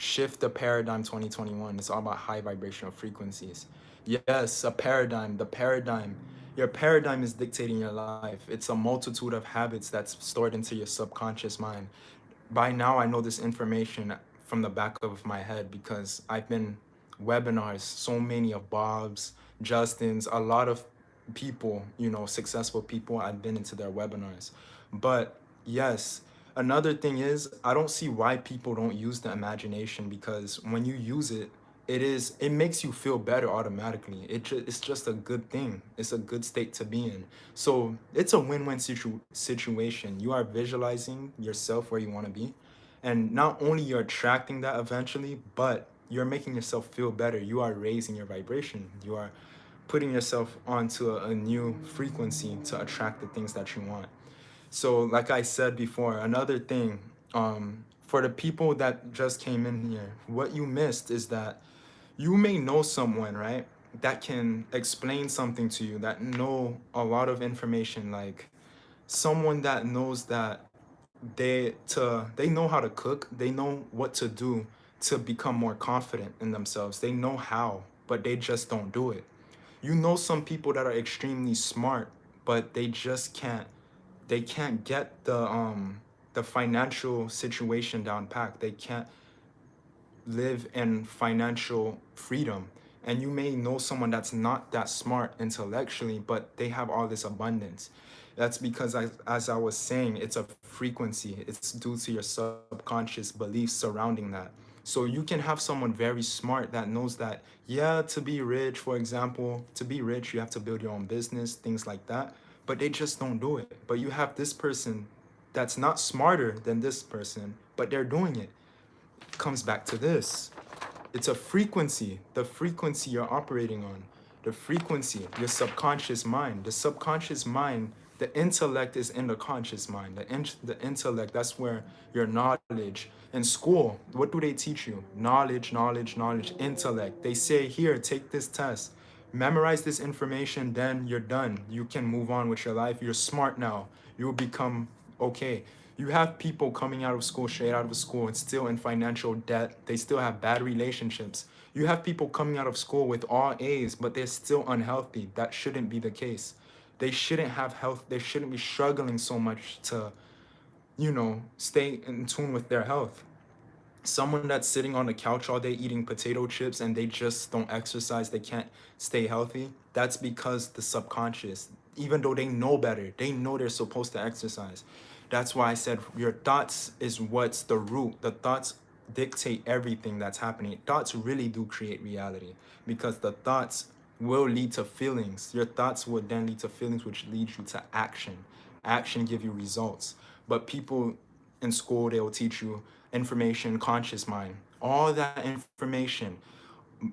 Shift the Paradigm 2021. It's all about high vibrational frequencies. Yes, a paradigm. The paradigm. Your paradigm is dictating your life. It's a multitude of habits that's stored into your subconscious mind. By now, I know this information from the back of my head because I've been webinars, so many of Bob's, Justin's, a lot of people, successful people, I've been into their webinars. But yes, another thing is, I don't see why people don't use the imagination, because when you use it, it makes you feel better automatically. It's just a good thing. It's a good state to be in. So it's a win-win situation. You are visualizing yourself where you want to be, and not only you're attracting that eventually, but you're making yourself feel better. You are raising your vibration. You are putting yourself onto a new frequency to attract the things that you want. So, like I said before, another thing, for the people that just came in here, what you missed is that you may know someone, right, that can explain something to you, that know a lot of information, like someone that knows that they know how to cook, they know what to do to become more confident in themselves. They know how, but they just don't do it. You know some people that are extremely smart, but they can't get the financial situation down packed. They can't live in financial freedom. And you may know someone that's not that smart intellectually, but they have all this abundance. That's because, as I was saying, it's a frequency. It's due to your subconscious beliefs surrounding that. So you can have someone very smart that knows that, yeah, to be rich, for example, to be rich, you have to build your own business, things like that. But they just don't do it. But you have this person that's not smarter than this person, but they're doing it. Comes back to this. It's a frequency, the frequency you're operating on, the frequency, your subconscious mind. The subconscious mind, the intellect is in the conscious mind. The intellect, that's where your knowledge. In school, what do they teach you? Knowledge, knowledge, knowledge, intellect. They say, here, take this test. Memorize this information, then you're done. You can move on with your life. You're smart now. You will become okay. You have people coming out of school, straight out of school, and still in financial debt. They still have bad relationships. You have people coming out of school with all A's, but they're still unhealthy. That shouldn't be the case. They shouldn't have health. They shouldn't be struggling so much to, stay in tune with their health. Someone that's sitting on the couch all day eating potato chips and they just don't exercise, they can't stay healthy, that's because the subconscious, even though they know better, they know they're supposed to exercise. That's why I said your thoughts is what's the root. The thoughts dictate everything that's happening. Thoughts really do create reality because the thoughts will lead to feelings. Your thoughts would then lead to feelings, which lead you to action. Action give you results. But people in school, they will teach you information, conscious mind, all that information,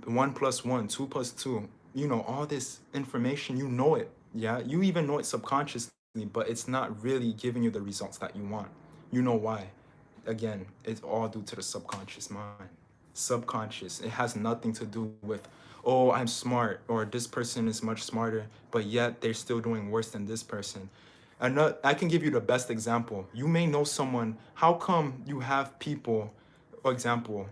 1 plus 1, 2 plus 2, all this information, it. Yeah, you even know it subconsciously, but it's not really giving you the results that you want. You know why? Again, it's all due to the subconscious mind. Subconscious, it has nothing to do with, oh, I'm smart, or this person is much smarter, but yet they're still doing worse than this person. I can give you the best example. You may know someone. How come you have people, for example,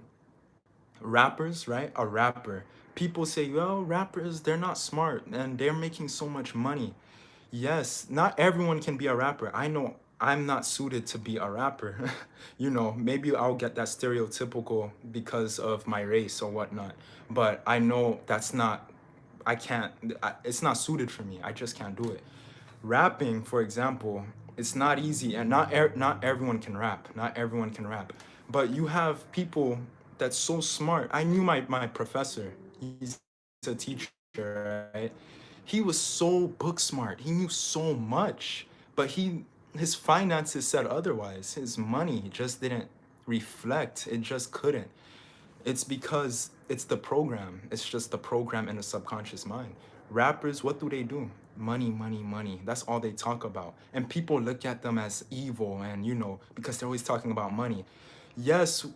rappers, right? A rapper. People say, well, rappers, they're not smart and they're making so much money. Yes, not everyone can be a rapper. I know I'm not suited to be a rapper. Maybe I'll get that stereotypical because of my race or whatnot. But I know that's not, I can't, it's not suited for me. I just can't do it. Rapping, for example, it's not easy, and not everyone can rap. Not everyone can rap. But you have people that's so smart. I knew my professor. He's a teacher, right? He was so book smart. He knew so much, but his finances said otherwise. His money just didn't reflect. It just couldn't. It's because it's the program. It's just the program in the subconscious mind. Rappers, what do they do? Money, money, money. That's all they talk about. And people look at them as evil and, because they're always talking about money. Yes,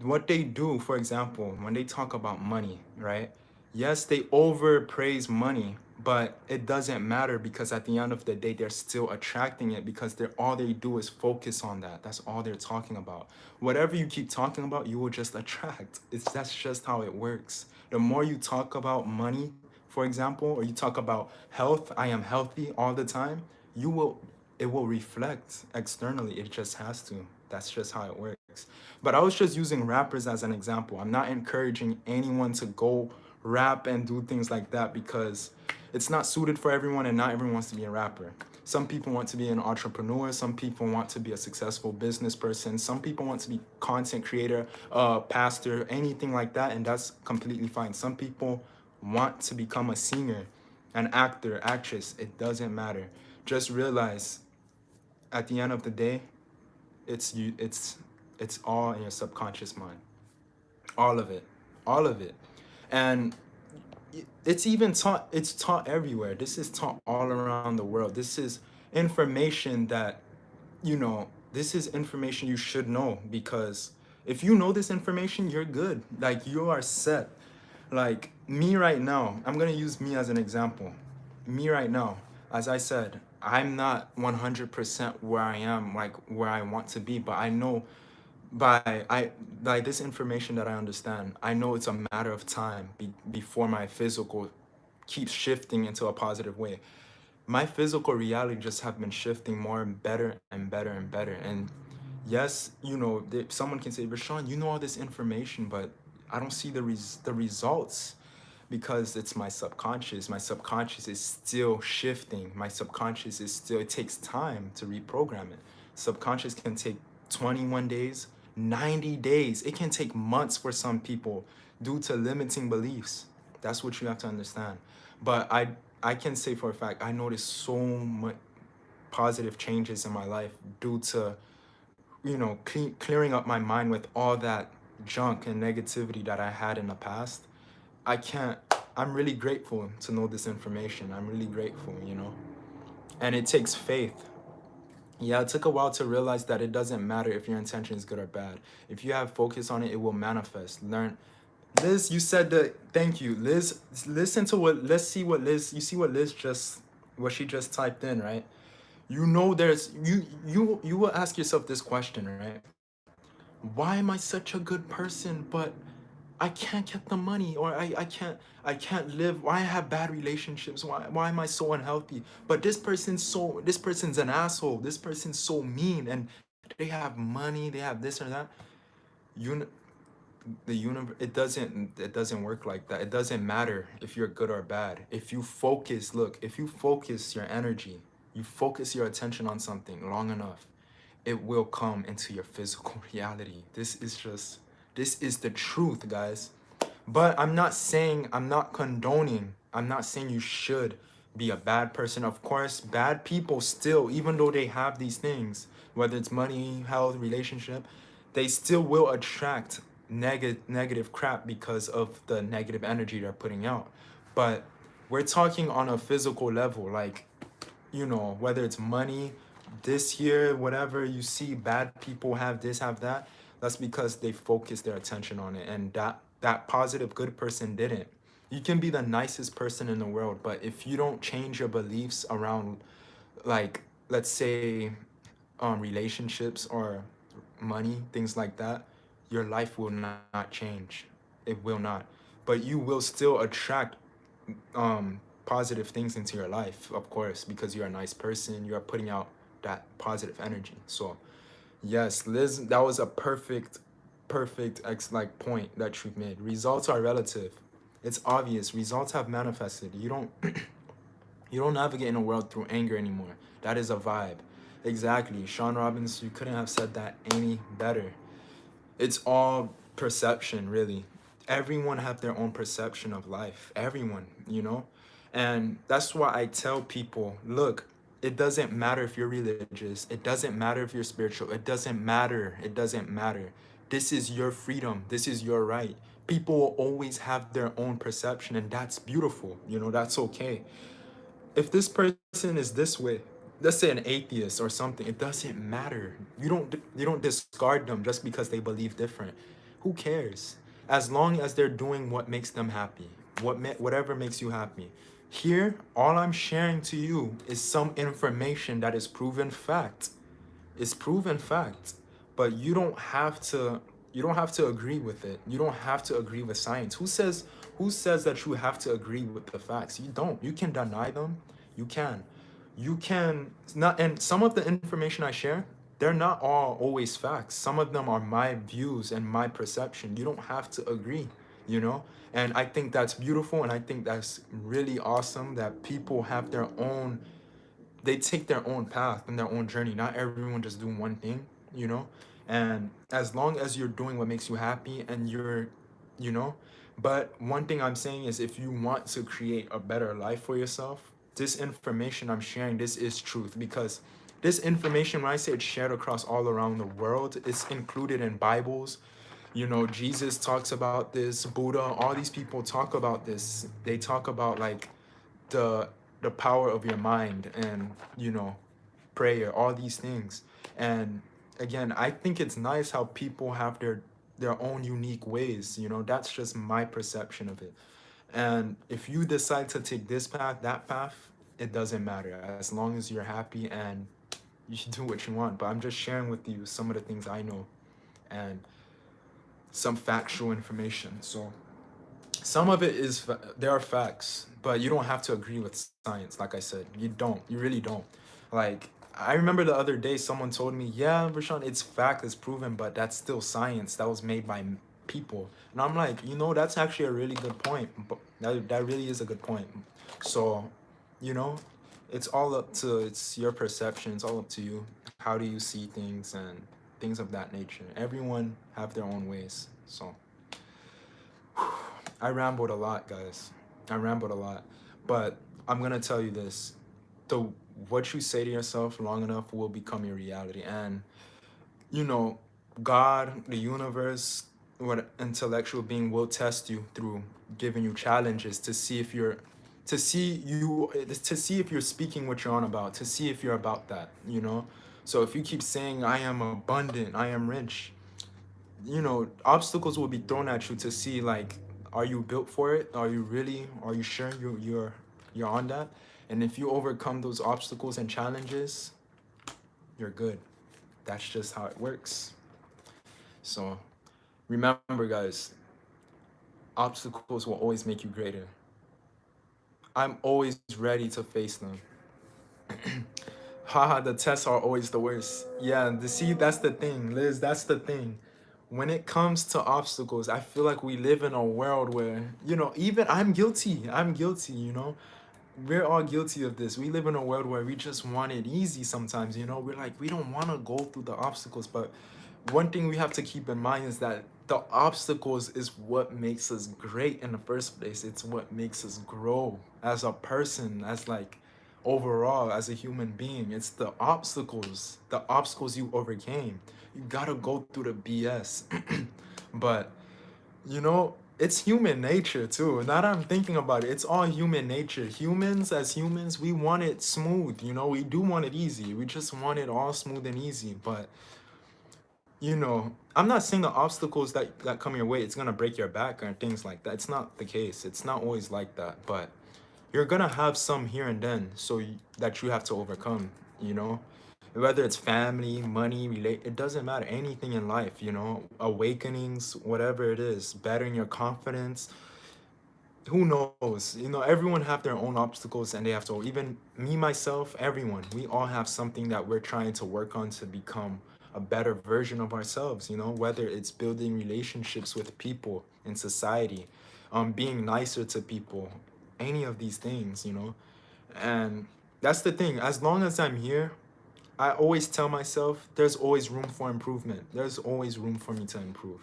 what they do, for example, when they talk about money, right? Yes, they overpraise money, but it doesn't matter because at the end of the day, they're still attracting it because all they do is focus on that. That's all they're talking about. Whatever you keep talking about, you will just attract. That's just how it works. The more you talk about money, for example, or you talk about health, I am healthy all the time, it will reflect externally. It just has to. That's just how it works. But I was just using rappers as an example. I'm not encouraging anyone to go rap and do things like that because it's not suited for everyone and not everyone wants to be a rapper. Some people want to be an entrepreneur. Some people want to be a successful business person. Some people want to be content creator, pastor, anything like that, and that's completely fine. Some people want to become a singer, an actor, actress. It doesn't matter. Just realize at the end of the day, it's you it's all in your subconscious mind. All of it. All of it. And it's taught everywhere. This is taught all around the world. This is information that, this is information you should know because if you know this information, you're good. Like you are set. Like me right now, I'm going to use me as an example. Me right now, as I said, I'm not 100% where I am, like where I want to be, but I know by I like this information that I understand, I know it's a matter of time before my physical keeps shifting into a positive way. My physical reality just have been shifting more and better and better and better. And yes, someone can say, Rashawn, you know all this information, but I don't see the results because it's my subconscious. My subconscious is still shifting. My subconscious is still, it takes time to reprogram it. Subconscious can take 21 days, 90 days. It can take months for some people due to limiting beliefs. That's what you have to understand. But I can say for a fact, I noticed so much positive changes in my life due to, clearing up my mind with all that junk and negativity that I had in the past. I can't, I'm really grateful to know this information. I'm really grateful. And it takes faith. Yeah, it took a while to realize that it doesn't matter if your intention is good or bad. If you have focus on it, it will manifest. Learn. Liz, you said that. Thank you. Liz, listen to let's see what Liz, you see what she just typed in, right? You will ask yourself this question, right? Why am I such a good person, but I can't get the money, or I can't live, why I have bad relationships, why am I so unhealthy? But this person's an asshole, this person's so mean, and they have money, they have this or that. You the universe, it doesn't work like that. It doesn't matter if you're good or bad. If you focus, look, if you focus your energy, you focus your attention on something long enough, it will come into your physical reality. This is the truth, guys. But I'm not condoning, I'm not saying you should be a bad person. Of course, bad people still, even though they have these things, whether it's money, health, relationship, they still will attract negative crap because of the negative energy they're putting out. But we're talking on a physical level, like, whether it's money, this year, whatever you see, bad people have this, have that. That's because they focus their attention on it, and that positive, good person didn't. You can be the nicest person in the world, but if you don't change your beliefs around, like, let's say, relationships or money, things like that, your life will not change. It will not. But you will still attract positive things into your life, of course, because you're a nice person. You are putting out that positive energy. So, yes, Liz, that was a perfect point that you've made. Results are relative. It's obvious. Results have manifested. You don't navigate in a world through anger anymore. That is a vibe. Exactly. Sean Robbins, you couldn't have said that any better. It's all perception, really. Everyone have their own perception of life. Everyone. And that's why I tell people, look, it doesn't matter if you're religious. It doesn't matter if you're spiritual. It doesn't matter. It doesn't matter. This is your freedom. This is your right. People will always have their own perception, and that's beautiful. That's okay. If this person is this way, let's say an atheist or something, it doesn't matter. You don't discard them just because they believe different. Who cares? As long as they're doing what makes them happy, whatever makes you happy. Here, all I'm sharing to you is some information that is proven fact. It's proven fact. But you don't have to agree with it. You don't have to agree with science. Who says that you have to agree with the facts? You don't. You can deny them. You can. You can not, and some of the information I share, they're not all always facts. Some of them are my views and my perception. You don't have to agree, you know? And I think that's beautiful, and I think that's really awesome that people have they take their own path and their own journey. Not everyone just doing one thing. And as long as you're doing what makes you happy and you know, but one thing I'm saying is, if you want to create a better life for yourself, this information I'm sharing, this is truth, because this information, when I say it's shared across all around the world, it's included in Bibles. Jesus talks about this, Buddha, all these people talk about this. They talk about, like, the the power of your mind, and prayer, all these things. And again, I think it's nice how people have their own unique ways. That's just my perception of it. And if you decide to take this path, that path, it doesn't matter, as long as you're happy, and you should do what you want. But I'm just sharing with you some of the things I know, and some factual information. So some of it there are facts, but you don't have to agree with science. Like I said, you really don't. Like, I remember the other day someone told me, yeah, Rashawn, it's fact, it's proven, but that's still science that was made by people. And I'm like, that's actually a really good point. But that really is a good point. So, you know it's your perception, it's all up to you. How do you see things, and things of that nature. Everyone have their own ways. So I rambled a lot, guys. I rambled a lot. But I'm going to tell you this. The What you say to yourself long enough will become your reality. And, you know, God, the universe, what intellectual being will test you through giving you challenges to see if you're speaking what you're on about, to see if you're about that. So if you keep saying, I am abundant, I am rich, obstacles will be thrown at you to see, like, are you built for it? Are you sure you're on that? And if you overcome those obstacles and challenges, you're good. That's just how it works. So remember, guys, obstacles will always make you greater. I'm always ready to face them. Haha, the tests are always the worst. Yeah, see, that's the thing, Liz, that's the thing. when it comes to obstacles, I feel like we live in a world where, even I'm guilty. I'm guilty, we're all guilty of this. We live in a world where we just want it easy sometimes, we're like, we don't want to go through the obstacles. But one thing we have to keep in mind is that the obstacles is what makes us great in the first place. It's what makes us grow as a person, as like overall as a human being. It's the obstacles you overcame. You gotta go through the BS. But it's human nature too. Now that I'm thinking about it, it's all human nature. Humans, as humans, we want it smooth. We do want it easy. We just want it all smooth and easy. But I'm not saying the obstacles that come your way, it's gonna break your back or things like that. It's not the case. It's not always like that. But you're gonna have some here and then, that you have to overcome. You know, whether it's family, money, it doesn't matter. Anything in life, awakenings, whatever it is, bettering your confidence. Who knows? Everyone have their own obstacles, and they have to. Even me, myself, everyone. We all have something that we're trying to work on to become a better version of ourselves. Whether it's building relationships with people in society, being nicer to people, any of these things. And that's the thing. As long as I'm here, I always tell myself there's always room for improvement. There's always room for me to improve.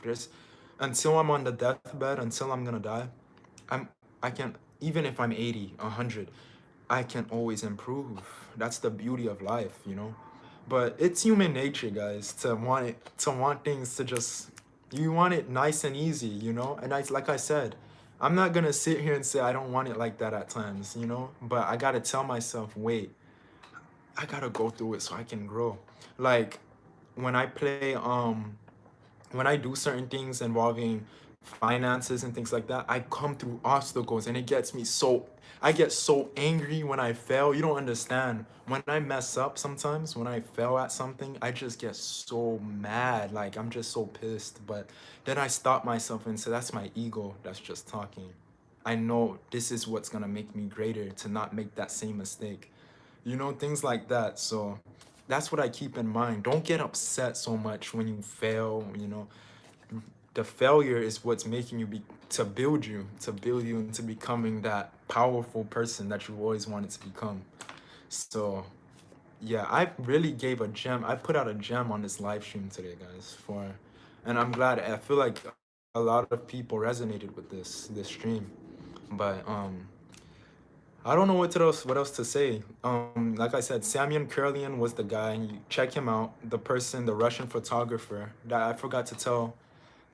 Until I'm on the deathbed, until I'm gonna die, I'm I can, even if I'm 80, 100, I can always improve. That's the beauty of life. But it's human nature, guys, to want things to just, you want it nice and easy. And like I said, I'm not gonna sit here and say I don't want it like that at times. But I gotta tell myself, wait, I gotta go through it so I can grow. Like when I play, when I do certain things involving finances and things like that, I come through obstacles and it gets me so, I get so angry when I fail. You don't understand. When I mess up sometimes, when I fail at something, I just get so mad. Like I'm just so pissed. But then I stop myself and say, that's my ego that's just talking. I know this is what's gonna make me greater, to not make that same mistake. Things like that. So that's what I keep in mind. Don't get upset so much when you fail. The failure is what's making you to build you into becoming that powerful person that you always wanted to become. So yeah, I really gave a gem. I put out a gem on this live stream today, guys, and I'm glad. I feel like a lot of people resonated with this stream. But I don't know what else to say. Like I said, Semyon Kurlian was the guy. You check him out. The person, the Russian photographer that I forgot to tell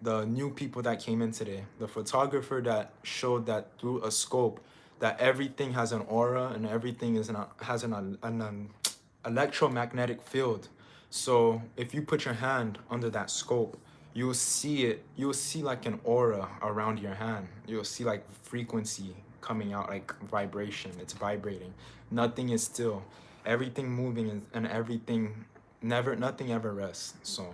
the new people that came in today. The photographer that showed that through a scope that everything has an aura and everything has an electromagnetic field. So if you put your hand under that scope, you'll see it. You'll see like an aura around your hand. You'll see like frequency coming out, like vibration. It's vibrating. Nothing is still. Everything moving, and everything nothing ever rests. So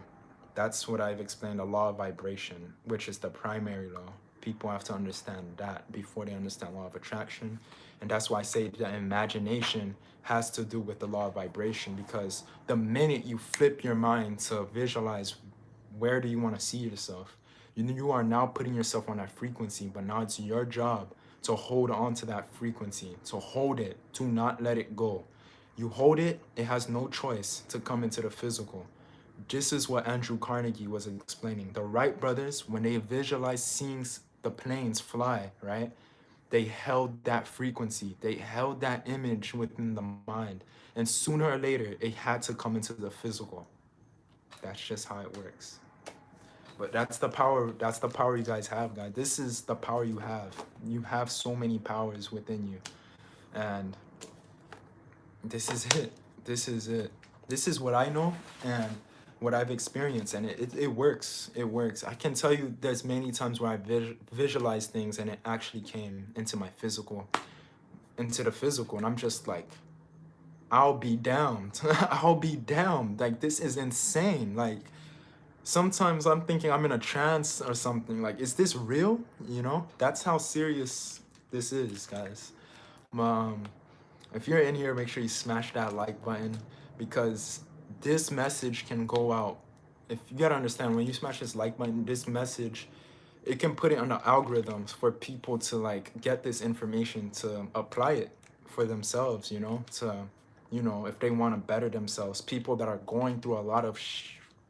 that's what I've explained, the law of vibration, which is the primary law. People have to understand that before they understand law of attraction. And that's why I say that imagination has to do with the law of vibration, because the minute you flip your mind to visualize where do you want to see yourself, you are now putting yourself on that frequency, but now it's your job to hold on to that frequency, to hold it, to not let it go. You hold it, it has no choice to come into the physical. This is what Andrew Carnegie was explaining. The Wright brothers, when they visualized seeing the planes fly, right? They held that frequency. They held that image within the mind. And sooner or later, it had to come into the physical. That's just how it works. But that's the power. That's the power you guys have, guys. This is the power you have. You have so many powers within you. And this is it. This is it. This is what I know and what I've experienced, and it works. It works. I can tell you there's many times where I visualized things and it actually came into the physical, and I'm just like, I'll be damned. I'll be damned. Like, this is insane. Like, sometimes I'm thinking I'm in a trance or something. Like, is this real? That's how serious this is, guys. Um, if you're in here, make sure you smash that like button, because this message can go out if you gotta understand, when you smash this like button, this message, it can put it on the algorithms for people to like get this information to apply it for themselves, to, if they want to better themselves. People that are going through a lot of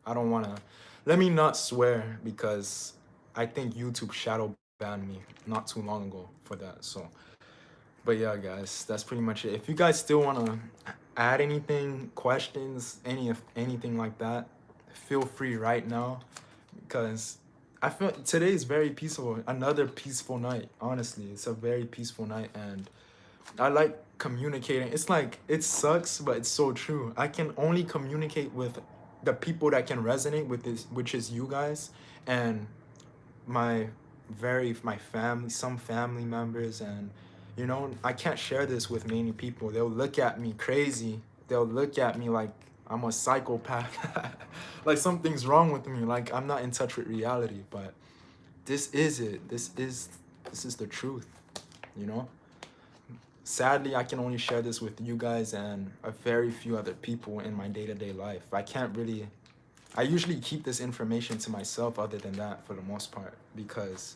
I don't want to, let me not swear, because I think YouTube shadow banned me not too long ago for that. So, but yeah, guys, that's pretty much it. If you guys still want to add anything, questions, anything like that, feel free right now, because I feel today is very peaceful. Another peaceful night. Honestly, it's a very peaceful night, and I like communicating. It's like, it sucks, but it's so true. I can only communicate with the people that can resonate with this, which is you guys, and my my family, some family members, and I can't share this with many people. They'll look at me crazy. They'll look at me like I'm a psychopath. Like something's wrong with me, like I'm not in touch with reality. But this is it. This is the truth, you know? Sadly, I can only share this with you guys and a very few other people in my day-to-day life. I usually keep this information to myself other than that for the most part, because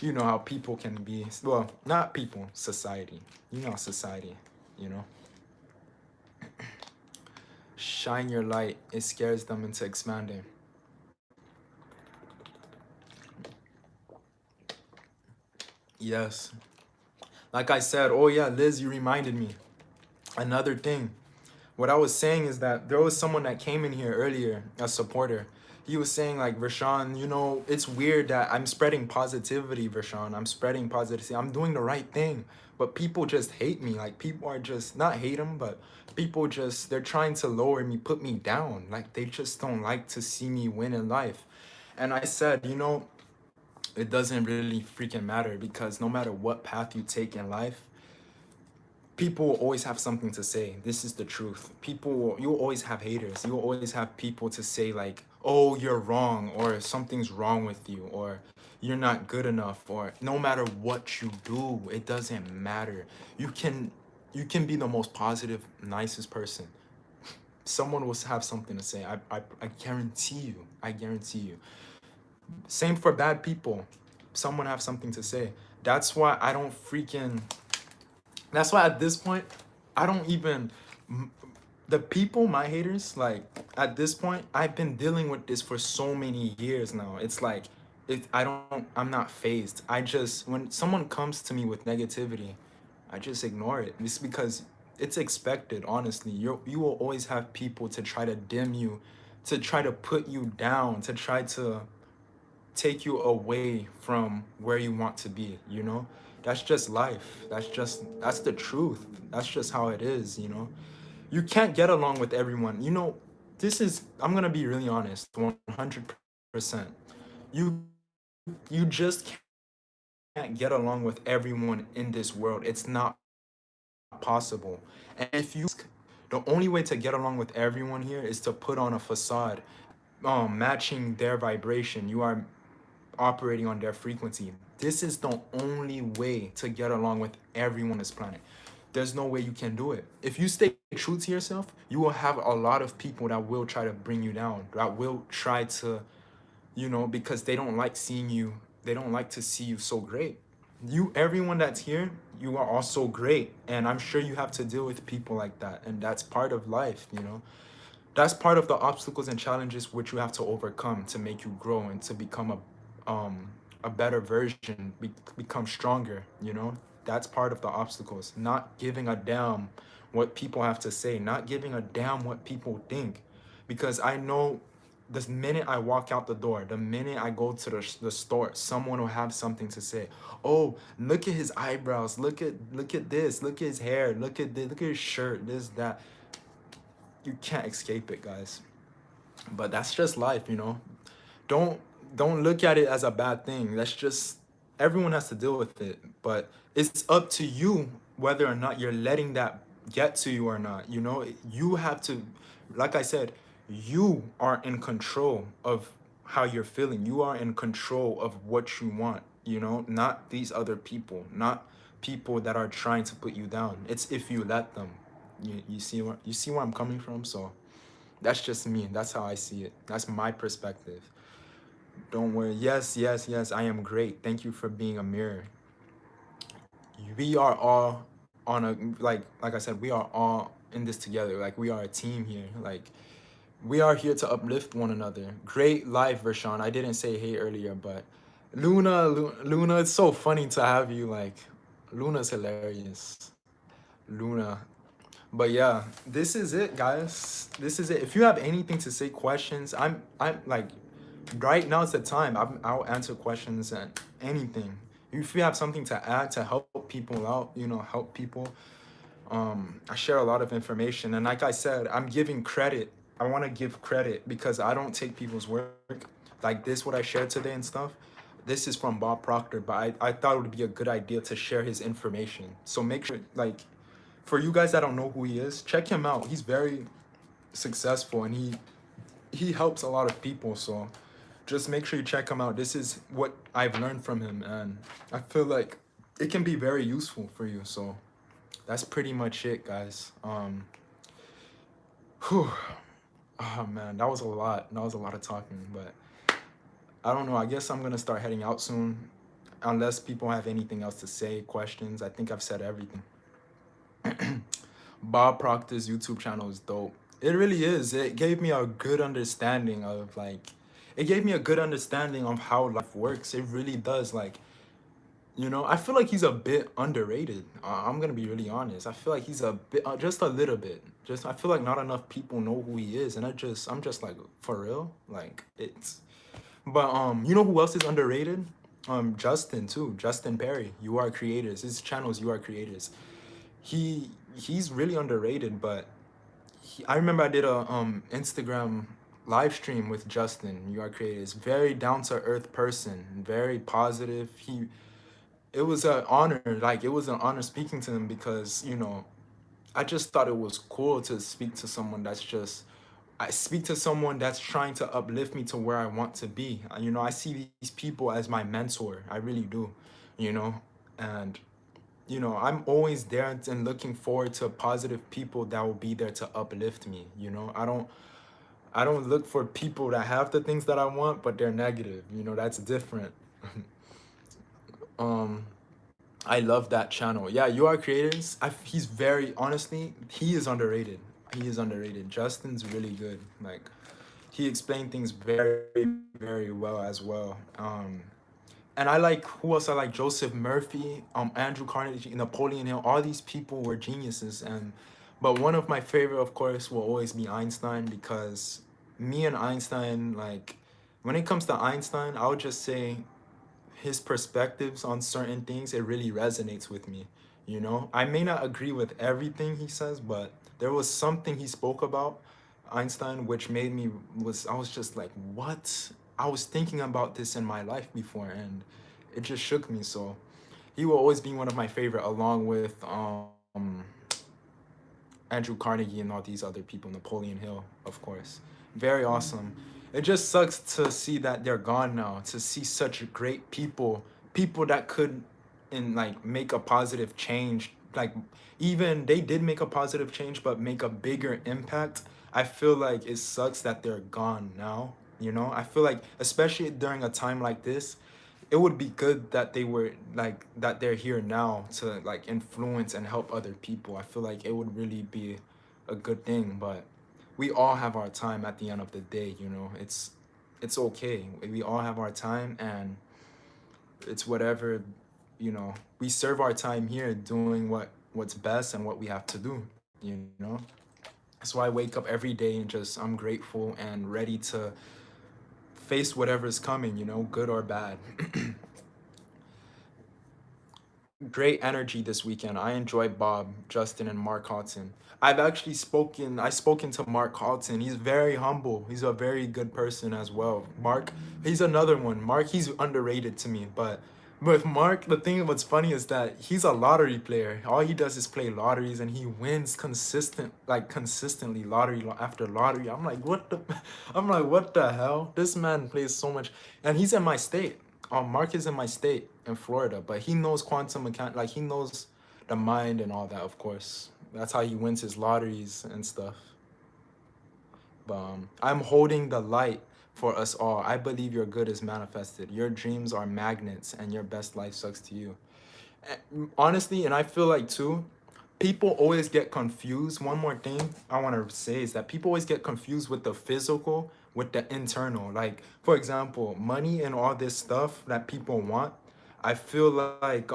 you know how people can be, well, not people, society. You know, society, you know? Shine your light, it scares them into expanding. Yes. Like I said, oh yeah, Liz, you reminded me. Another thing. What I was saying is that there was someone that came in here earlier, a supporter. He was saying like, Vershawn, it's weird that I'm spreading positivity, Vershawn. I'm spreading positivity. I'm doing the right thing. But people just hate me. Like, people are just, not hate them, but people just, they're trying to lower me, put me down. Like, they just don't like to see me win in life. And I said, it doesn't really freaking matter, because no matter what path you take in life, people will always have something to say. This is the truth. You'll always have haters. You'll always have people to say like, oh, you're wrong, or something's wrong with you, or you're not good enough, or no matter what you do, it doesn't matter. You can be the most positive, nicest person. Someone will have something to say. I guarantee you. I guarantee you. Same for bad people. Someone have something to say. That's why I don't freaking That's why at this point, I don't even, the people, my haters, like at this point, I've been dealing with this for so many years now. It's like, I'm not phased. When someone comes to me with negativity, I just ignore it. It's because it's expected, honestly. You will always have people to try to dim you, to try to put you down, to try to take you away from where you want to be. That's just life. That's the truth. That's just how it is. You can't get along with everyone. I'm gonna be really honest, 100%. You you just can't get along with everyone in this world. It's not possible. And if you the only way to get along with everyone here is to put on a facade, matching their vibration. You are operating on their frequency. This is the only way to get along with everyone on this planet. There's no way you can do it. If you stay true to yourself, you will have a lot of people that will try to bring you down, that will try to, because they don't like to see you so great. Everyone that's here, you are also great. And I'm sure you have to deal with people like that. And that's part of life. That's part of the obstacles and challenges which you have to overcome to make you grow and to become a better version, become stronger. That's part of the obstacles. Not giving a damn what people have to say, not giving a damn what people think. Because I know the minute I walk out the door, the minute I go to the store, someone will have something to say. Oh, look at his eyebrows, look at this, look at his hair, look at this, look at his shirt, this, that. You can't escape it, guys. But that's just life. Don't don't look at it as a bad thing. That's just, everyone has to deal with it. But it's up to you whether or not you're letting that get to you or not. You have to, like I said, you are in control of how you're feeling. You are in control of what you want, not these other people, not people that are trying to put you down. It's if you let them. You see where I'm coming from? So That's just me. That's how I see it. That's my perspective. Don't worry. Yes, yes, yes. I am great. Thank you for being a mirror. We are all on a like I said, we are all in this together. Like we are a team here. Like we are here to uplift one another. Great life, Vershawn. I didn't say hey earlier, but Luna, it's so funny to have you. Like, Luna's hilarious. Luna. But yeah, this is it, guys. This is it. If you have anything to say, questions, I'm like, right now is the time. I'll answer questions and anything. If you have something to add to help people out, help people. I share a lot of information, and like I said, I'm giving credit. I want to give credit because I don't take people's work like this. What I shared today and stuff. This is from Bob Proctor, but I thought it would be a good idea to share his information. So make sure, like, for you guys that don't know who he is, check him out. He's very successful, and he helps a lot of people. So just make sure you check him out. This is what I've learned from him, and I feel like it can be very useful for you. So that's pretty much it, guys. Whew. Oh man, that was a lot. That was a lot of talking, but I don't know. I guess I'm gonna start heading out soon, unless people have anything else to say, questions. I think I've said everything. Bob Proctor's YouTube channel is dope. It really is. It gave me a good understanding of it gave me a good understanding of how life works. It really does. Like, I feel like he's a bit underrated. I'm gonna be really honest. I feel like he's a bit, just a little bit. Just I feel like not enough people know who he is, and I'm just like, for real, like it's. But you know who else is underrated? Justin too. Justin Perry. You Are Creators. His channel is You Are Creators. He's really underrated, but I remember I did a Instagram live stream with Justin. You Are Creators. Very down to earth person. Very positive. It was an honor. Like it was an honor speaking to him because I just thought it was cool to speak to someone I speak to someone that's trying to uplift me to where I want to be. I see these people as my mentor. I really do, you know, and I'm always there and looking forward to positive people that will be there to uplift me. I don't look for people that have the things that I want, but they're negative. That's different. um, I love that channel. Yeah, You Are Creators. He's very honestly, he is underrated. He is underrated. Justin's really good. Like he explained things very, very well as well. And I like who else I like? Joseph Murphy, Andrew Carnegie, Napoleon Hill. All these people were geniuses, but one of my favorite, of course, will always be Einstein because me and Einstein, like, when it comes to Einstein, I would just say his perspectives on certain things, it really resonates with me. I may not agree with everything he says, but there was something he spoke about, Einstein, which made me I was just like, what? I was thinking about this in my life before, and it just shook me. So he will always be one of my favorite, along with Andrew Carnegie and all these other people, Napoleon Hill, of course. Very awesome. It just sucks to see that they're gone now, to see such great people that could make a positive change. Like even they did make a positive change, but make a bigger impact. I feel like it sucks that they're gone now. I feel like especially during a time like this, it would be good that they're here now to like influence and help other people. I feel like it would really be a good thing, but we all have our time at the end of the day. It's okay. We all have our time, and it's whatever. We serve our time here doing what's best and what we have to do. That's why I wake up every day and I'm grateful and ready to face whatever's coming, good or bad. Great energy this weekend. I enjoyed Bob, Justin, and Mark Hudson. I've spoken to Mark Hudson. He's very humble. He's a very good person as well. Mark, he's another one. Mark, he's underrated to me, but with Mark, the thing what's funny is that he's a lottery player. All he does is play lotteries, and he wins consistently, lottery after lottery. I'm like, what the hell? This man plays so much, and he's in my state. Mark is in my state in Florida, but he knows quantum mechanics. Like he knows the mind and all that. Of course, that's how he wins his lotteries and stuff. But I'm holding the light for us all. I believe your good is manifested. Your dreams are magnets, and your best life sucks to you. Honestly, and I feel like too, people always get confused. One more thing I want to say is that people always get confused with the physical with the internal. Like, for example, money and all this stuff that people want. I feel like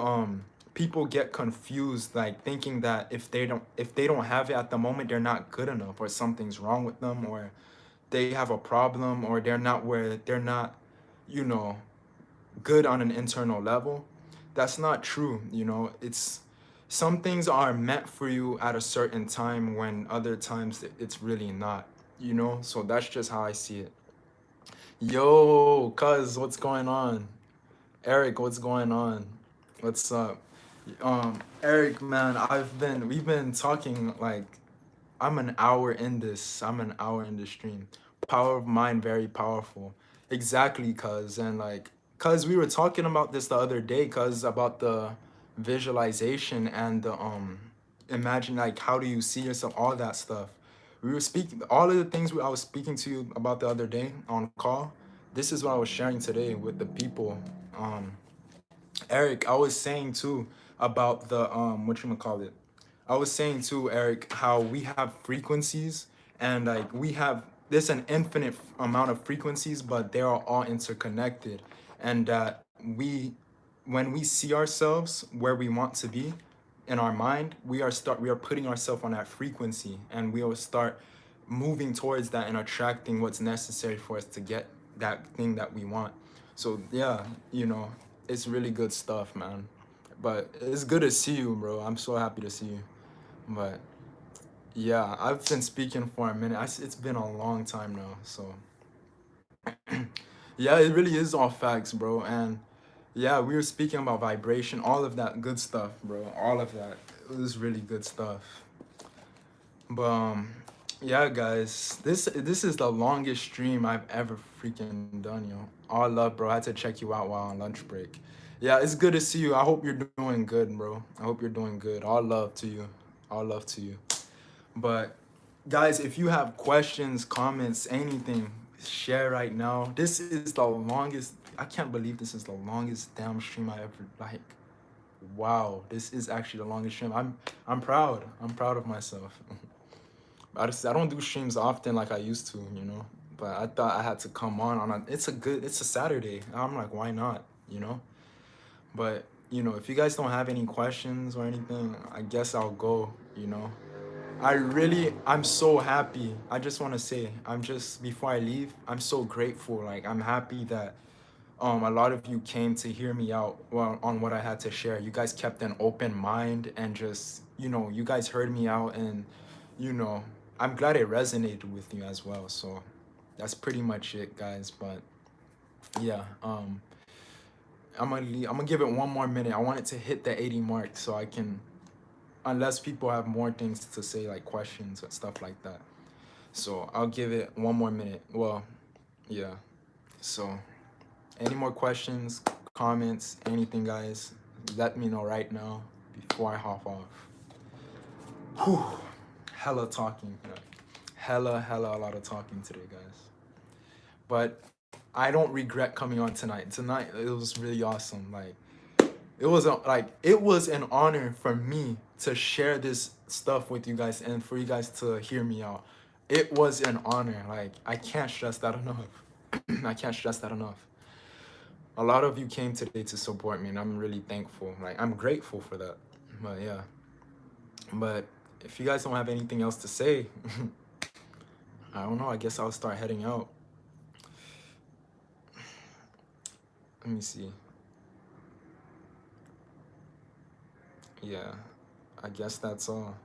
people get confused, like thinking that if they don't have it at the moment, they're not good enough, or something's wrong with them, or they have a problem, or they're not, you know, good on an internal level. That's not true. It's some things are meant for you at a certain time when other times it's really not. So that's just how I see it. Yo, cuz, what's going on? Eric, what's going on? What's up? Eric, man, we've been talking like I'm an hour in this. I'm an hour in the stream. Power of mind, very powerful. Exactly, cuz. And like, cuz we were talking about this the other day, cuz, about the visualization and the imagine, like, how do you see yourself, all that stuff. We were speaking all of the things I was speaking to you about the other day on call. This is what I was sharing today with the people. Um Eric, I was saying too about the what you call it. I was saying too, Eric, how we have frequencies, and like there's an infinite amount of frequencies, but they are all interconnected, and that when we see ourselves where we want to be in our mind, we are putting ourselves on that frequency, and we will start moving towards that and attracting what's necessary for us to get that thing that we want. So yeah, it's really good stuff, man. But it's good to see you, bro. I'm so happy to see you. But yeah, I've been speaking for a minute. It's been a long time now. So yeah, it really is all facts, bro. And yeah, we were speaking about vibration, all of that good stuff, bro. All of that. It was really good stuff. But yeah, guys, this is the longest stream I've ever freaking done, yo. All love, bro. I had to check you out while on lunch break. Yeah, it's good to see you. I hope you're doing good, bro. I hope you're doing good. All love to you. All love to you. But guys, if you have questions, comments, anything, share right now. This is the longest. I can't believe this is the longest damn stream I ever like. Wow, this is actually the longest stream. I'm proud. I'm proud of myself. I don't do streams often like I used to. But I thought I had to come on it's a Saturday. I'm like, why not, But, if you guys don't have any questions or anything, I guess I'll go. I'm so happy. I just want to say, before I leave, I'm so grateful. Like, I'm happy that a lot of you came to hear me out, well, on what I had to share. You guys kept an open mind, and just, you guys heard me out, and, you know, I'm glad it resonated with you as well. So that's pretty much it, guys. But yeah, I'm gonna give it one more minute. I want it to hit the 80 mark so I can, unless people have more things to say, like questions and stuff like that. So I'll give it one more minute. Well, yeah. So any more questions, comments, anything, guys, let me know right now before I hop off. Whew. Hella talking. Hella a lot of talking today, guys. But I don't regret coming on tonight. Tonight it was really awesome. Like, it was an honor for me to share this stuff with you guys and for you guys to hear me out. It was an honor. Like, I can't stress that enough. I can't stress that enough. A lot of you came today to support me, and I'm really thankful. Like, I'm grateful for that. But yeah. But if you guys don't have anything else to say, I don't know. I guess I'll start heading out. Let me see. Yeah, I guess that's all.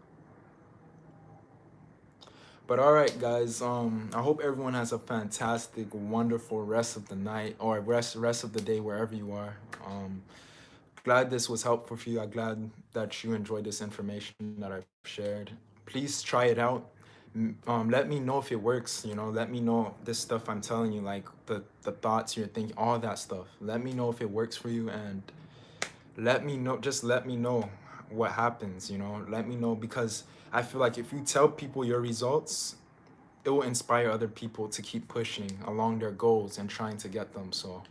But all right, guys. I hope everyone has a fantastic, wonderful rest of the night, or rest of the day, wherever you are. Glad this was helpful for you. I'm glad that you enjoyed this information that I've shared. Please try it out. Let me know if it works. Let me know this stuff I'm telling you, like the thoughts you're thinking, all that stuff. Let me know if it works for you, and let me know. Just let me know what happens. Let me know, because I feel like if you tell people your results, it will inspire other people to keep pushing along their goals and trying to get them. So,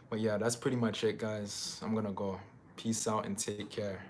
but yeah, that's pretty much it, guys. I'm gonna go. Peace out and take care.